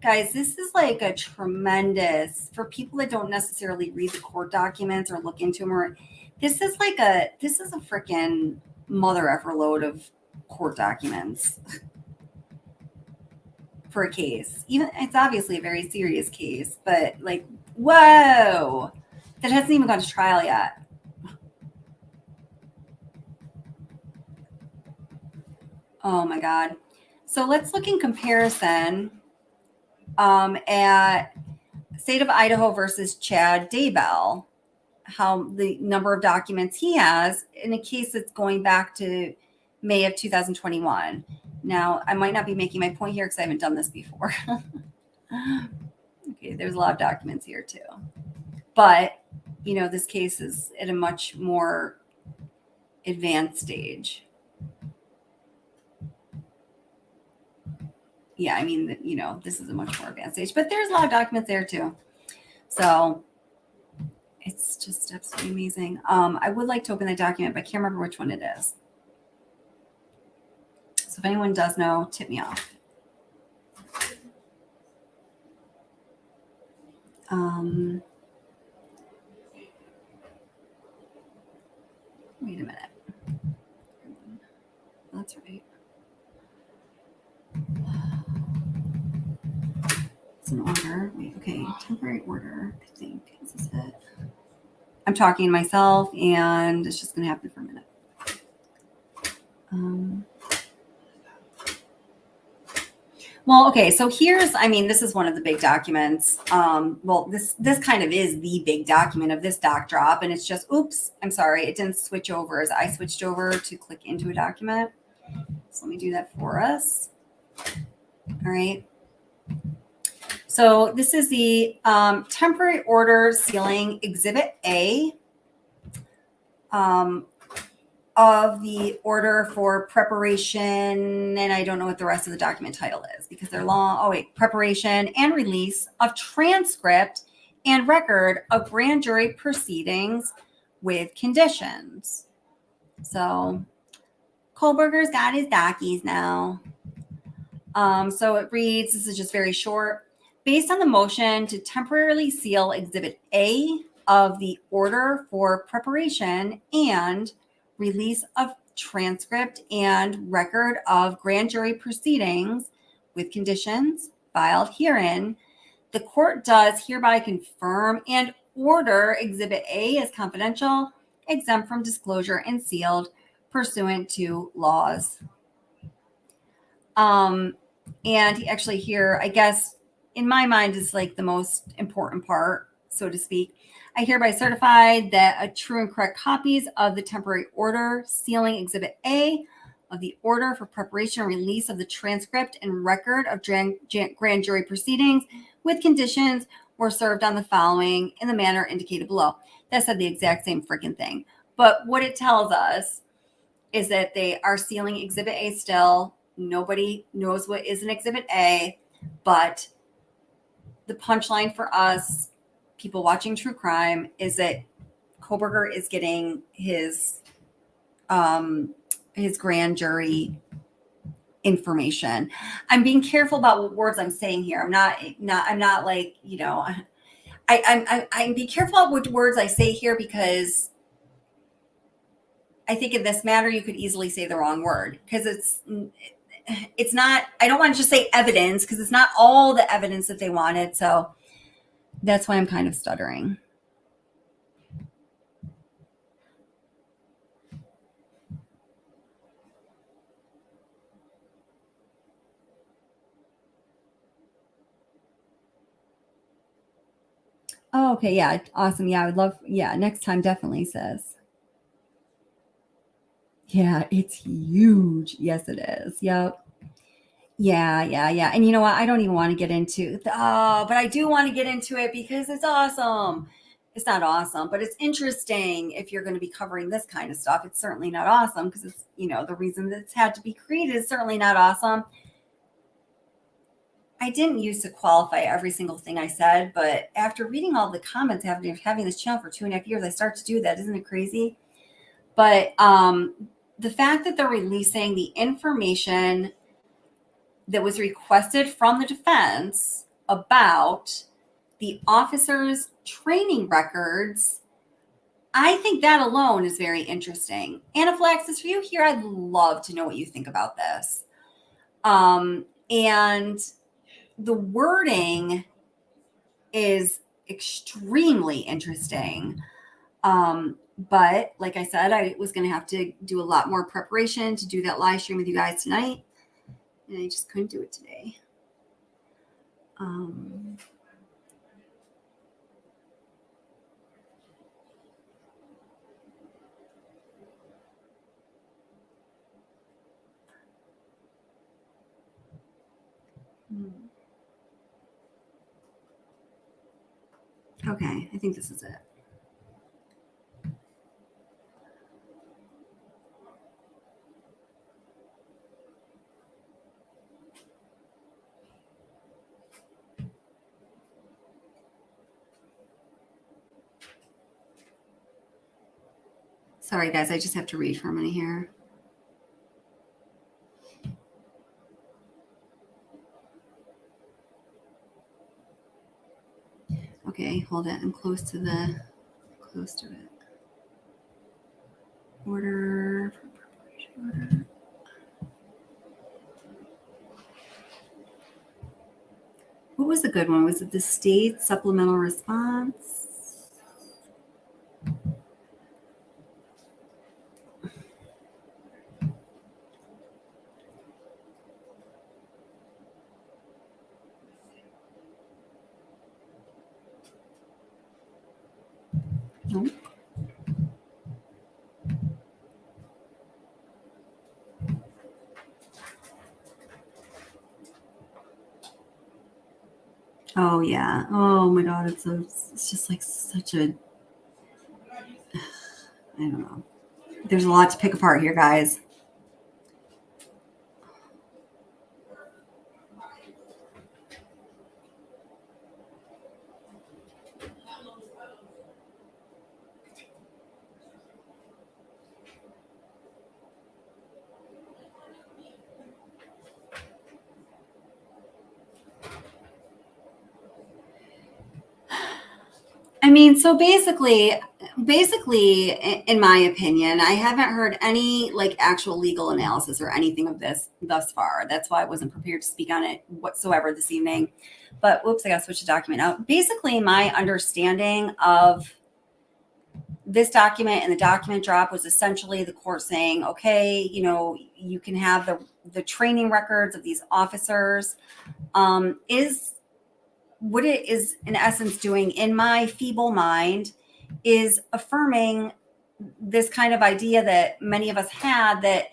Guys, this is like a tremendous, for people that don't necessarily read the court documents or look into them, or This is a freaking mother effer load of court documents for a case. Even it's obviously a very serious case, but like, whoa, that hasn't even gone to trial yet. Oh my God. So let's look in comparison at State of Idaho versus Chad Daybell, how the number of documents he has in a case that's going back to May of 2021. Now, I might not be making my point here because I haven't done this before. Okay, there's a lot of documents here too. But, you know, this case is at a much more advanced stage. Yeah, I mean, you know, this is a much more advanced stage, but there's a lot of documents there too. So it's just absolutely amazing. I would like to open that document, but I can't remember which one it is. So if anyone does know, tip me off. Wait a minute. That's right. It's an order. Wait, okay. Temporary order, I think. Is this it? I'm talking to myself, and it's just going to happen for a minute. Well, okay. So here's, I mean, this is one of the big documents. Well, this kind of is the big document of this doc drop, and it's just, oops, I'm sorry, it didn't switch over as I switched over to click into a document. So let me do that for us. All right. So this is the temporary order sealing Exhibit A of the order for preparation, and I don't know what the rest of the document title is because they're long. Oh wait, preparation and release of transcript and record of grand jury proceedings with conditions. So Kohlberger's got his dockies now. So it reads, this is just very short. Based on the motion to temporarily seal Exhibit A of the order for preparation and release of transcript and record of grand jury proceedings with conditions filed herein, the court does hereby confirm and order Exhibit A as confidential, exempt from disclosure, and sealed pursuant to laws. And actually here, I guess, in my mind is like the most important part, so to speak. I hereby certify that a true and correct copies of the temporary order sealing Exhibit A of the order for preparation and release of the transcript and record of grand jury proceedings with conditions were served on the following in the manner indicated below. That said the exact same freaking thing. But what it tells us is that they are sealing Exhibit A still. Nobody knows what is an Exhibit A, but the punchline for us, people watching true crime, is that Kohlberger is getting his grand jury information. I'm being careful about what words I'm saying here. I'm not like, you know, I'm being careful about what words I say here because I think in this matter you could easily say the wrong word because it's not, I don't want to just say evidence because it's not all the evidence that they wanted. So that's why I'm kind of stuttering. Oh, okay. Yeah. Awesome. Yeah. I would love, yeah. Next time definitely says. Yeah. It's huge. Yes, it is. Yep. Yeah. And you know what? I don't even want to get into but I do want to get into it because it's awesome. It's not awesome, but it's interesting if you're going to be covering this kind of stuff. It's certainly not awesome because it's, you know, the reason that it's had to be created is certainly not awesome. I didn't used to qualify every single thing I said, but after reading all the comments, having this channel for 2.5 years, I start to do that. Isn't it crazy? But the fact that they're releasing the information that was requested from the defense about the officers' training records I think that alone is very interesting. Anaphylaxis, for you here, I'd love to know what you think about this. And the wording is extremely interesting. But like I said, I was going to have to do a lot more preparation to do that live stream with you guys tonight. And I just couldn't do it today. Okay, I think this is it. Sorry, guys, I just have to read for a minute here. Okay, hold it. I'm close to it. Order. What was the good one? Was it the state supplemental response? Nope. Oh yeah. Oh my God. It's just like such a, I don't know. There's a lot to pick apart here, guys. I mean, so basically, in my opinion, I haven't heard any like actual legal analysis or anything of this thus far. That's why I wasn't prepared to speak on it whatsoever this evening. But whoops, I got to switch the document out. Basically, my understanding of this document and the document drop was essentially the court saying, okay, you know, you can have the training records of these officers. Is what it is in essence doing, in my feeble mind, is affirming this kind of idea that many of us had, that,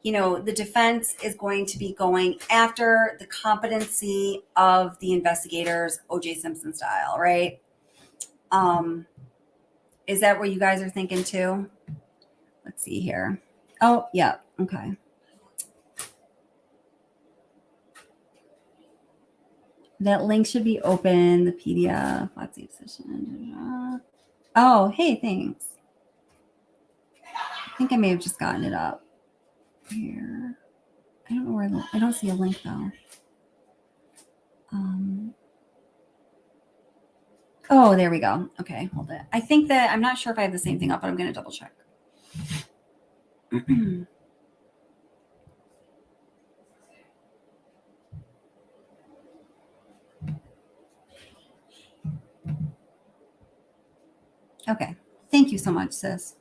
you know, the defense is going to be going after the competency of the investigators, O.J. Simpson style, right? Is that what you guys are thinking too? Let's see here. Oh, yeah. Okay. That link should be open, the PDF. Let's see. Oh, hey, thanks. I think I may have just gotten it up here. I don't know where I don't see a link though. Oh, there we go. Okay, hold it. I think that I'm not sure if I have the same thing up, but I'm going to double check. Okay. Thank you so much, sis.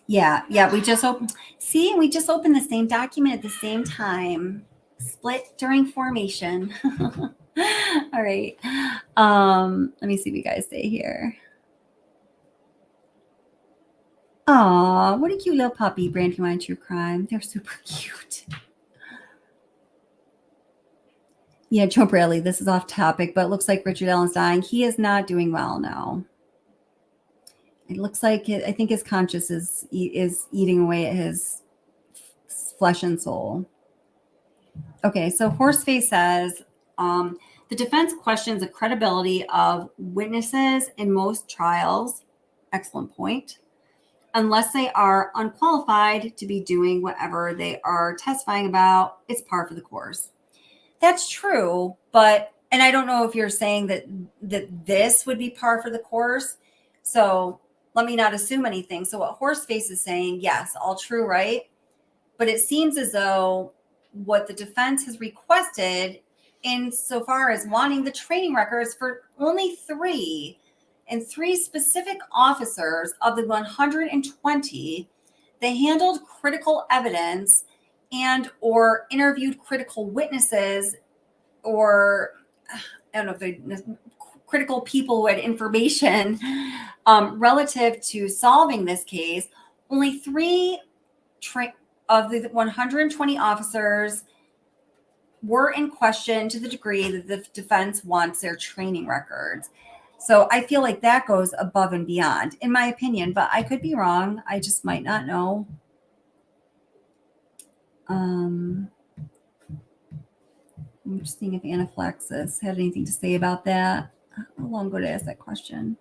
Yeah. We just opened. See, we just opened the same document at the same time. Split during formation. All right. Let me see what you guys say here. Aw, what a cute little puppy, Brandywine True Crime. They're super cute. Yeah, Joe Bradley, this is off topic, but it looks like Richard Allen's dying. He is not doing well now. It looks like I think his conscience is eating away at his flesh and soul. Okay, so Horseface says, the defense questions the credibility of witnesses in most trials. Excellent point. Unless they are unqualified to be doing whatever they are testifying about, it's par for the course. That's true, but, and I don't know if you're saying that this would be par for the course. So let me not assume anything. So what Horseface is saying, yes, all true, right? But it seems as though what the defense has requested insofar as wanting the training records for only 3 specific officers of the 120, they handled critical evidence and or interviewed critical witnesses, or I don't know if they critical people who had information relative to solving this case. Only 3 of the 120 officers were in question to the degree that the defense wants their training records. So I feel like that goes above and beyond, in my opinion, but I could be wrong. I just might not know. I'm just seeing if Anaphylaxis had anything to say about that. How long ago to ask that question?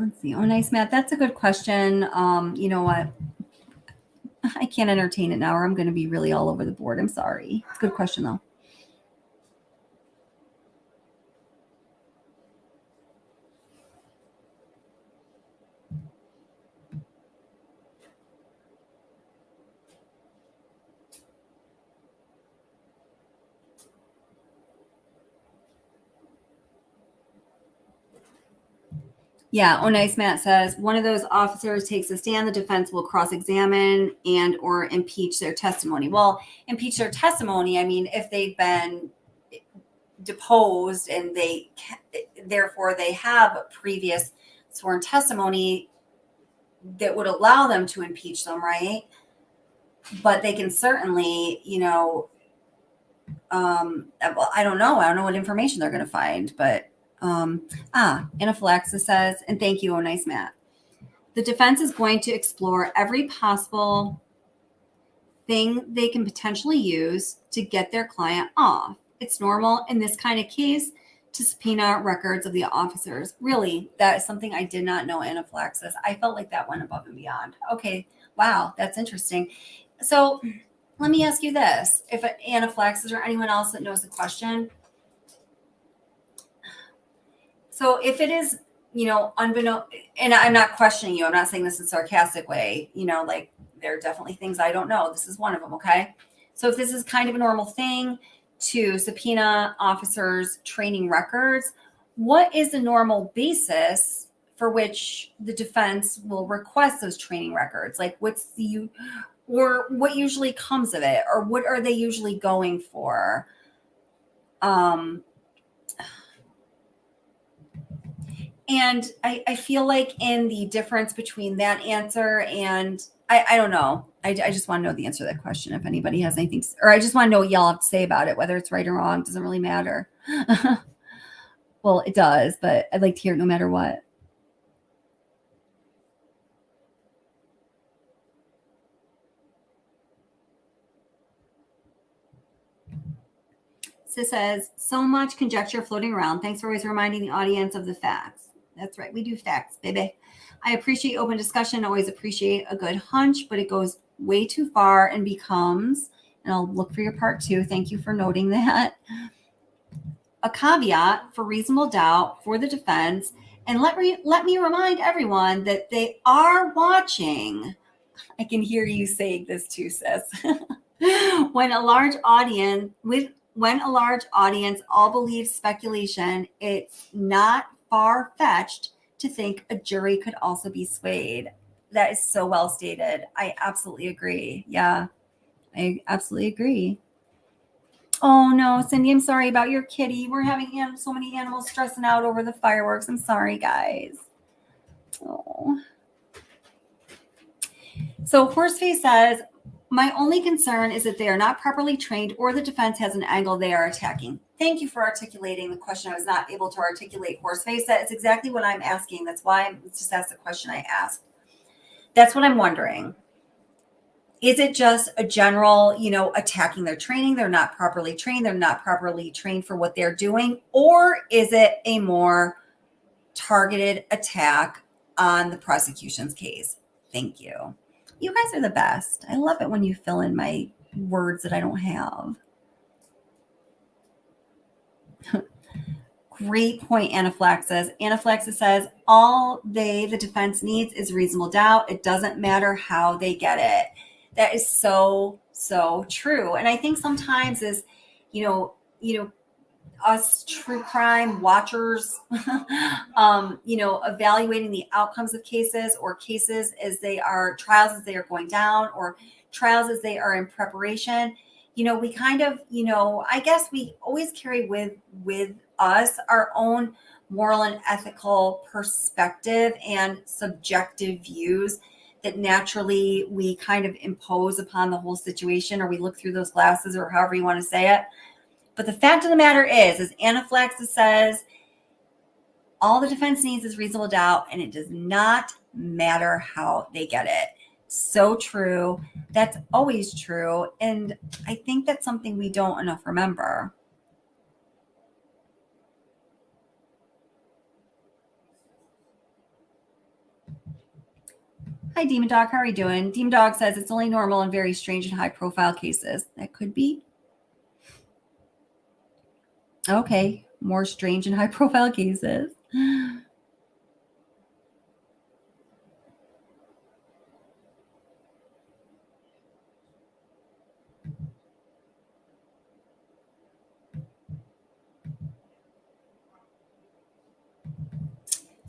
Let's see. Oh, nice, Matt. That's a good question. You know what? I can't entertain it now, or I'm going to be really all over the board. I'm sorry. It's a good question, though. Yeah. Oh, nice. Matt says one of those officers takes a stand. The defense will cross-examine and or impeach their testimony. Well, impeach their testimony. I mean, if they've been deposed and therefore they have a previous sworn testimony that would allow them to impeach them, right? But they can certainly, I don't know. I don't know what information they're going to find, but Anaphylaxis says, and thank you, oh nice Matt. The defense is going to explore every possible thing they can potentially use to get their client off. It's normal in this kind of case to subpoena records of the officers. Really, that is something I did not know, Anaphylaxis. I felt like that went above and beyond. Okay, wow, that's interesting. So let me ask you this. If Anaphylaxis or anyone else that knows the question, so if it is, unbeknown, and I'm not questioning you, I'm not saying this in a sarcastic way, like there are definitely things I don't know. This is one of them, okay? So if this is kind of a normal thing to subpoena officers' training records, what is the normal basis for which the defense will request those training records? Like what usually comes of it, or what are they usually going for? And I feel like in the difference between that answer and I don't know. I just want to know the answer to that question. If anybody has anything, or I just want to know what y'all have to say about it, whether it's right or wrong, doesn't really matter. Well, it does, but I'd like to hear it no matter what. Sis says, so much conjecture floating around. Thanks for always reminding the audience of the facts. That's right. We do facts, baby. I appreciate open discussion. Always appreciate a good hunch, but it goes way too far and becomes, and I'll look for your part 2. Thank you for noting that. A caveat for reasonable doubt for the defense. And let me remind everyone that they are watching. I can hear you saying this too, sis. When a large audience all believes speculation, it's not far-fetched to think a jury could also be swayed. That is so well stated. I absolutely agree. Yeah, I absolutely agree. Oh no, Cindy, I'm sorry about your kitty. We're having so many animals stressing out over the fireworks. I'm sorry, guys. Oh. So Horseface says, my only concern is that they are not properly trained or the defense has an angle they are attacking. Thank you for articulating the question. I was not able to articulate, Horseface. That is exactly what I'm asking. That's why I just asked the question I asked. That's what I'm wondering. Is it just a general, attacking their training? They're not properly trained. They're not properly trained for what they're doing. Or is it a more targeted attack on the prosecution's case? Thank you. You guys are the best. I love it when you fill in my words that I don't have. Great point, Anaphylaxis. Anaphylaxis says, all the defense needs is reasonable doubt. It doesn't matter how they get it. That is so, so true. And I think sometimes as, us true crime watchers, evaluating the outcomes of cases or cases as they are, trials as they are going down or trials as they are in preparation, we kind of, I guess we always carry with us our own moral and ethical perspective and subjective views that naturally we kind of impose upon the whole situation, or we look through those glasses, or however you want to say it. But the fact of the matter is, as Anaphylaxis says, all the defense needs is reasonable doubt, and it does not matter how they get it. So true. That's always true. And I think that's something we don't enough remember. Hi, Demon Dog. How are you doing? Demon Dog says it's only normal in very strange and high-profile cases. That could be. Okay, more strange and high-profile cases.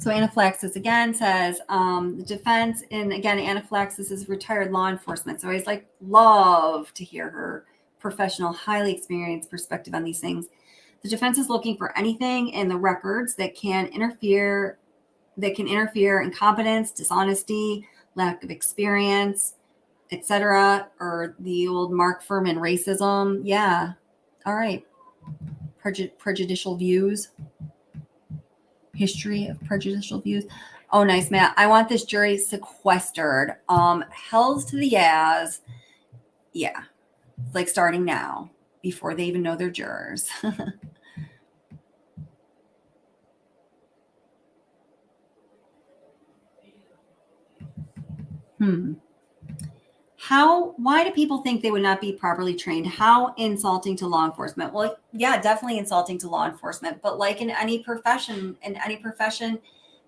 So Anaphylaxis again says the defense, and again, Anaphylaxis is retired law enforcement. So I just love to hear her professional, highly experienced perspective on these things. The defense is looking for anything in the records that can interfere incompetence, dishonesty, lack of experience, etc., or the old Mark Furman racism. Yeah. All right. Prejudicial views. History of prejudicial views. Oh, nice, Matt. I want this jury sequestered. Hells to the yas. Yeah. It's like starting now before they even know they're jurors. Why do people think they would not be properly trained? How insulting to law enforcement. Well, yeah, definitely insulting to law enforcement, but like in any profession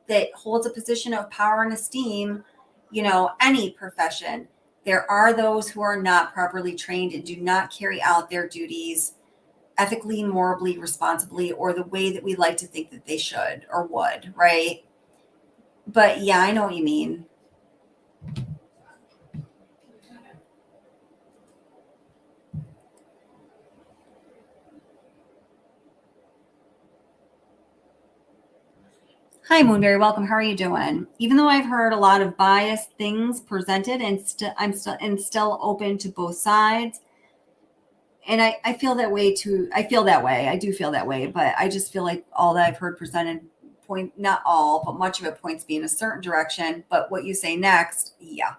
that holds a position of power and esteem, any profession, there are those who are not properly trained and do not carry out their duties ethically, morally, responsibly, or the way that we like to think that they should or would, right? But yeah, I know what you mean. Hi, Moonberry. Welcome. How are you doing? Even though I've heard a lot of biased things presented, and I'm still open to both sides. And I feel that way too. I feel that way. I do feel that way. But I just feel like all that I've heard presented not all, but much of it points me in a certain direction. But what you say next, yeah.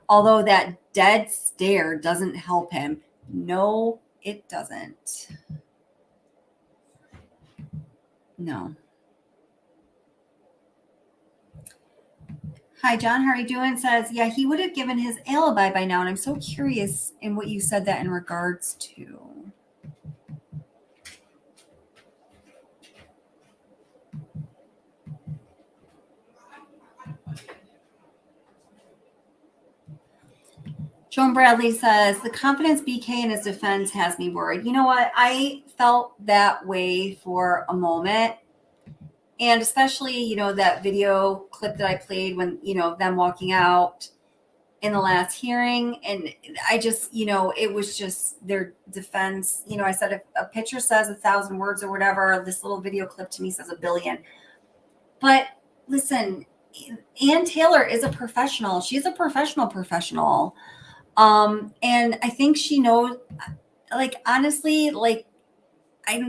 Although that dead stare doesn't help him. No, it doesn't. No. Hi, John. How are you doing? Says, yeah, he would have given his alibi by now. And I'm so curious in what you said that in regards to. Joan Bradley says, the confidence BK in his defense has me worried. You know what? I felt that way for a moment. And especially, that video clip that I played when, them walking out in the last hearing. And I just, it was just their defense. I said, if a picture says 1,000 words or whatever, this little video clip to me says 1 billion. But listen, Ann Taylor is a professional. She's a professional. And I think she knows, honestly,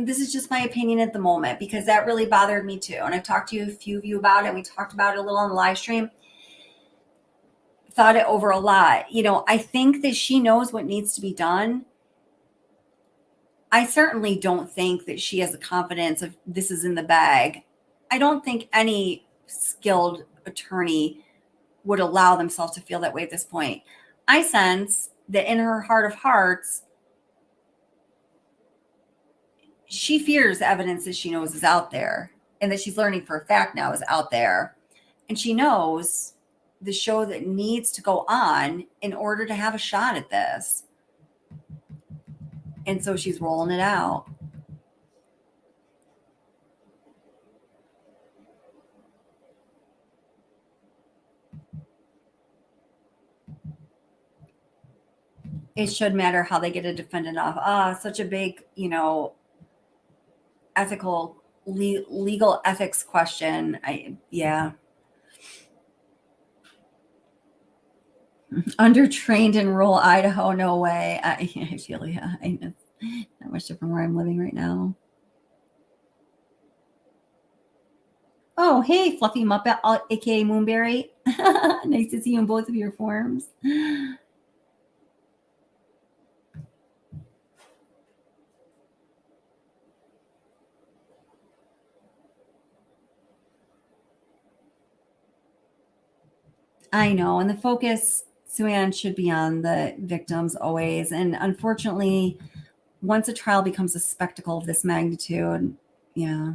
this is just my opinion at the moment, because that really bothered me too. And I've talked to a few of you about it. We talked about it a little on the live stream. thought it over a lot. You know, I think that she knows what needs to be done. I certainly don't think that she has the confidence of this is in the bag. I don't think any skilled attorney would allow themselves to feel that way at this point. I sense that in her heart of hearts, she fears the evidence that she knows is out there and that she's learning for a fact now is out there. And she knows the show that needs to go on in order to have a shot at this. And so she's rolling it out. It should matter how they get a defendant off. Such a big, you know, ethical, legal ethics question. Yeah. Undertrained in rural Idaho, no way. I feel, yeah, it's not much different where I'm living right now. Oh, hey, Fluffy Muppet, aka Moonberry. Nice to see you in both of your forms. I know, and the focus, Sue-Ann, should be on the victims always. And unfortunately, once a trial becomes a spectacle of this magnitude, yeah.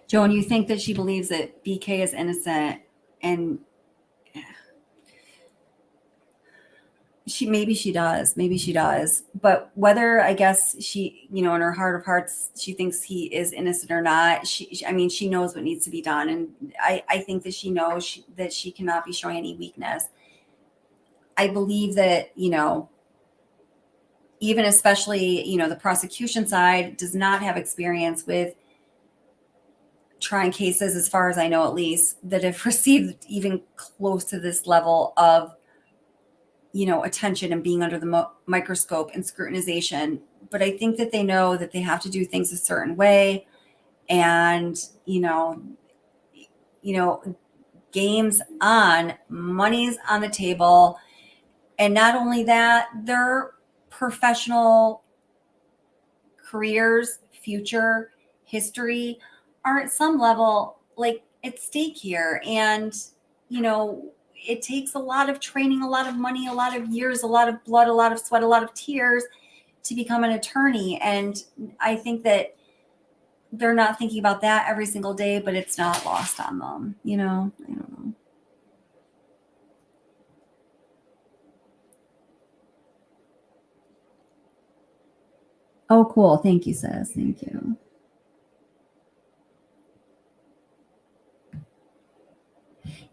Joan, you think that she believes that BK is innocent, and maybe she does, but whether, I guess, she, you know, in her heart of hearts, she thinks he is innocent or not, I mean, she knows what needs to be done, and I think that she knows that she cannot be showing any weakness. I believe that, you know, even especially, you know, the prosecution side does not have experience with trying cases, as far as I know, at least, that have received even close to this level of, you know, attention and being under the microscope and scrutinization. But I think that they know that they have to do things a certain way, and, you know, game's on, money's on the table. And not only that, their professional careers, future, history are at some level like at stake here. And, you know, it takes a lot of training, a lot of money, a lot of years, a lot of blood, a lot of sweat, a lot of tears to become an attorney. And I think that they're not thinking about that every single day, but it's not lost on them. You know, I don't know. Oh, cool. Thank you, sis. Thank you.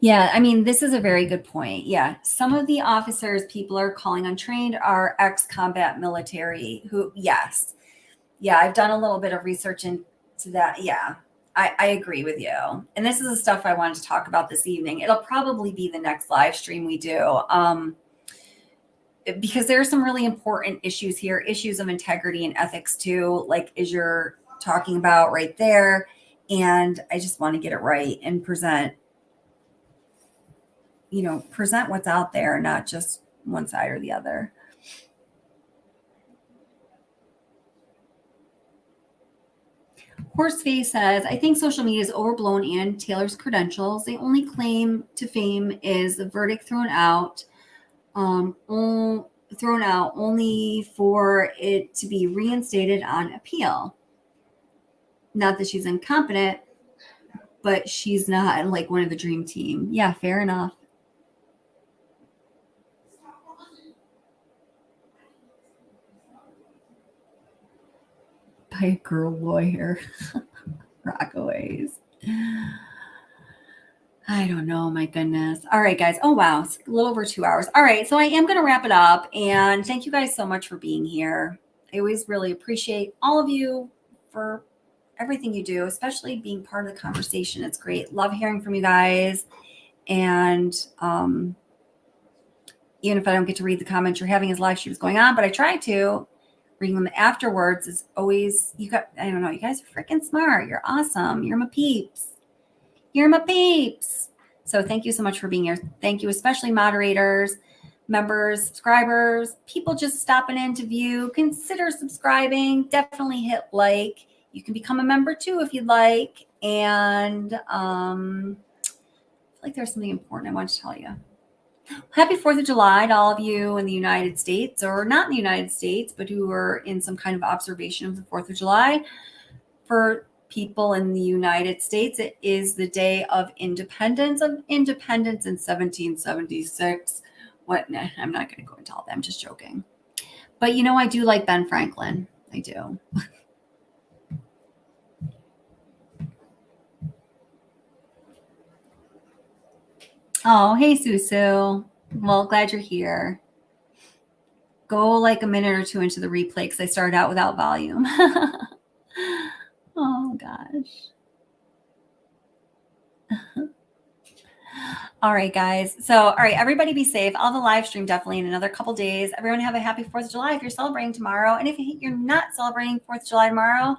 Yeah, I mean, this is a very good point. Yeah, some of the officers people are calling untrained are ex-combat military who, yes. Yeah, I've done a little bit of research into that. Yeah, I agree with you. And this is the stuff I wanted to talk about this evening. It'll probably be the next live stream we do. Because there are some really important issues here, issues of integrity and ethics too, like as you're talking about right there. And I just want to get it right and present what's out there, not just one side or the other. Horseface says, I think social media is overblown and Taylor's credentials. The only claim to fame is the verdict thrown out only for it to be reinstated on appeal. Not that she's incompetent, but she's not like one of the dream team. Yeah, fair enough. By a girl lawyer. Rockaways. I don't know. My goodness. All right, guys. Oh, wow. It's a little over 2 hours. All right. So I am going to wrap it up. And thank you guys so much for being here. I always really appreciate all of you for everything you do, especially being part of the conversation. It's great. Love hearing from you guys. And even if I don't get to read the comments you're having as live streams going on, but I try to reading them afterwards is always, I don't know, you guys are freaking smart. You're awesome. You're my peeps. You're my peeps. So thank you so much for being here. Thank you, especially moderators, members, subscribers, people just stopping in to view. Consider subscribing. Definitely hit like. You can become a member too if you'd like. And I feel like there's something important I want to tell you. Happy 4th of July to all of you in the United States, or not in the United States, but who are in some kind of observation of the 4th of July. For people in the United States, it is the day of independence in 1776. What? Nah, I'm not going to go into all that. I'm just joking. But I do like Ben Franklin. I do. Oh, hey, Susu. Well, glad you're here. Go like a minute or two into the replay because I started out without volume. Oh, gosh. All right, guys. So, all right, everybody be safe. I'll have a live stream definitely in another couple days. Everyone have a happy 4th of July if you're celebrating tomorrow. And if you're not celebrating 4th of July tomorrow,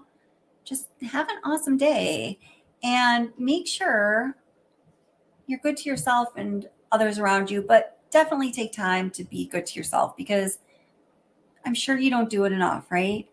just have an awesome day. And make sure you're good to yourself and others around you, but definitely take time to be good to yourself because I'm sure you don't do it enough, right?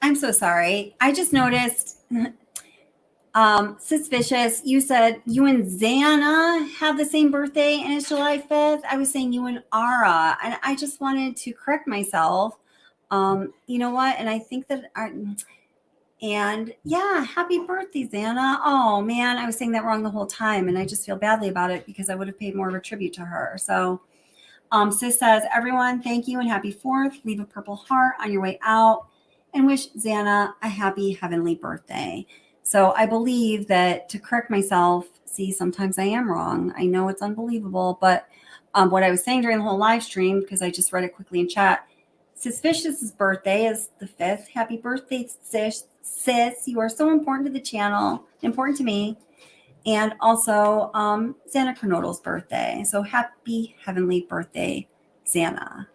I'm so sorry. I just noticed, Suspicious, you said you and Xana have the same birthday and it's July 5th. I was saying you and Ara, and I just wanted to correct myself. You know what? And I think that, and yeah, happy birthday, Xana. Oh man, I was saying that wrong the whole time. And I just feel badly about it because I would have paid more of a tribute to her. So Sis says, everyone, thank you and happy 4th. Leave a purple heart on your way out and wish Xana a happy heavenly birthday. So I believe that, to correct myself, see, sometimes I am wrong. I know it's unbelievable, but what I was saying during the whole live stream, because I just read it quickly in chat, Suspicious's birthday is the 5th. Happy birthday, Sis. You are so important to the channel, important to me. And also Xana Kernodle's birthday. So happy heavenly birthday, Xana.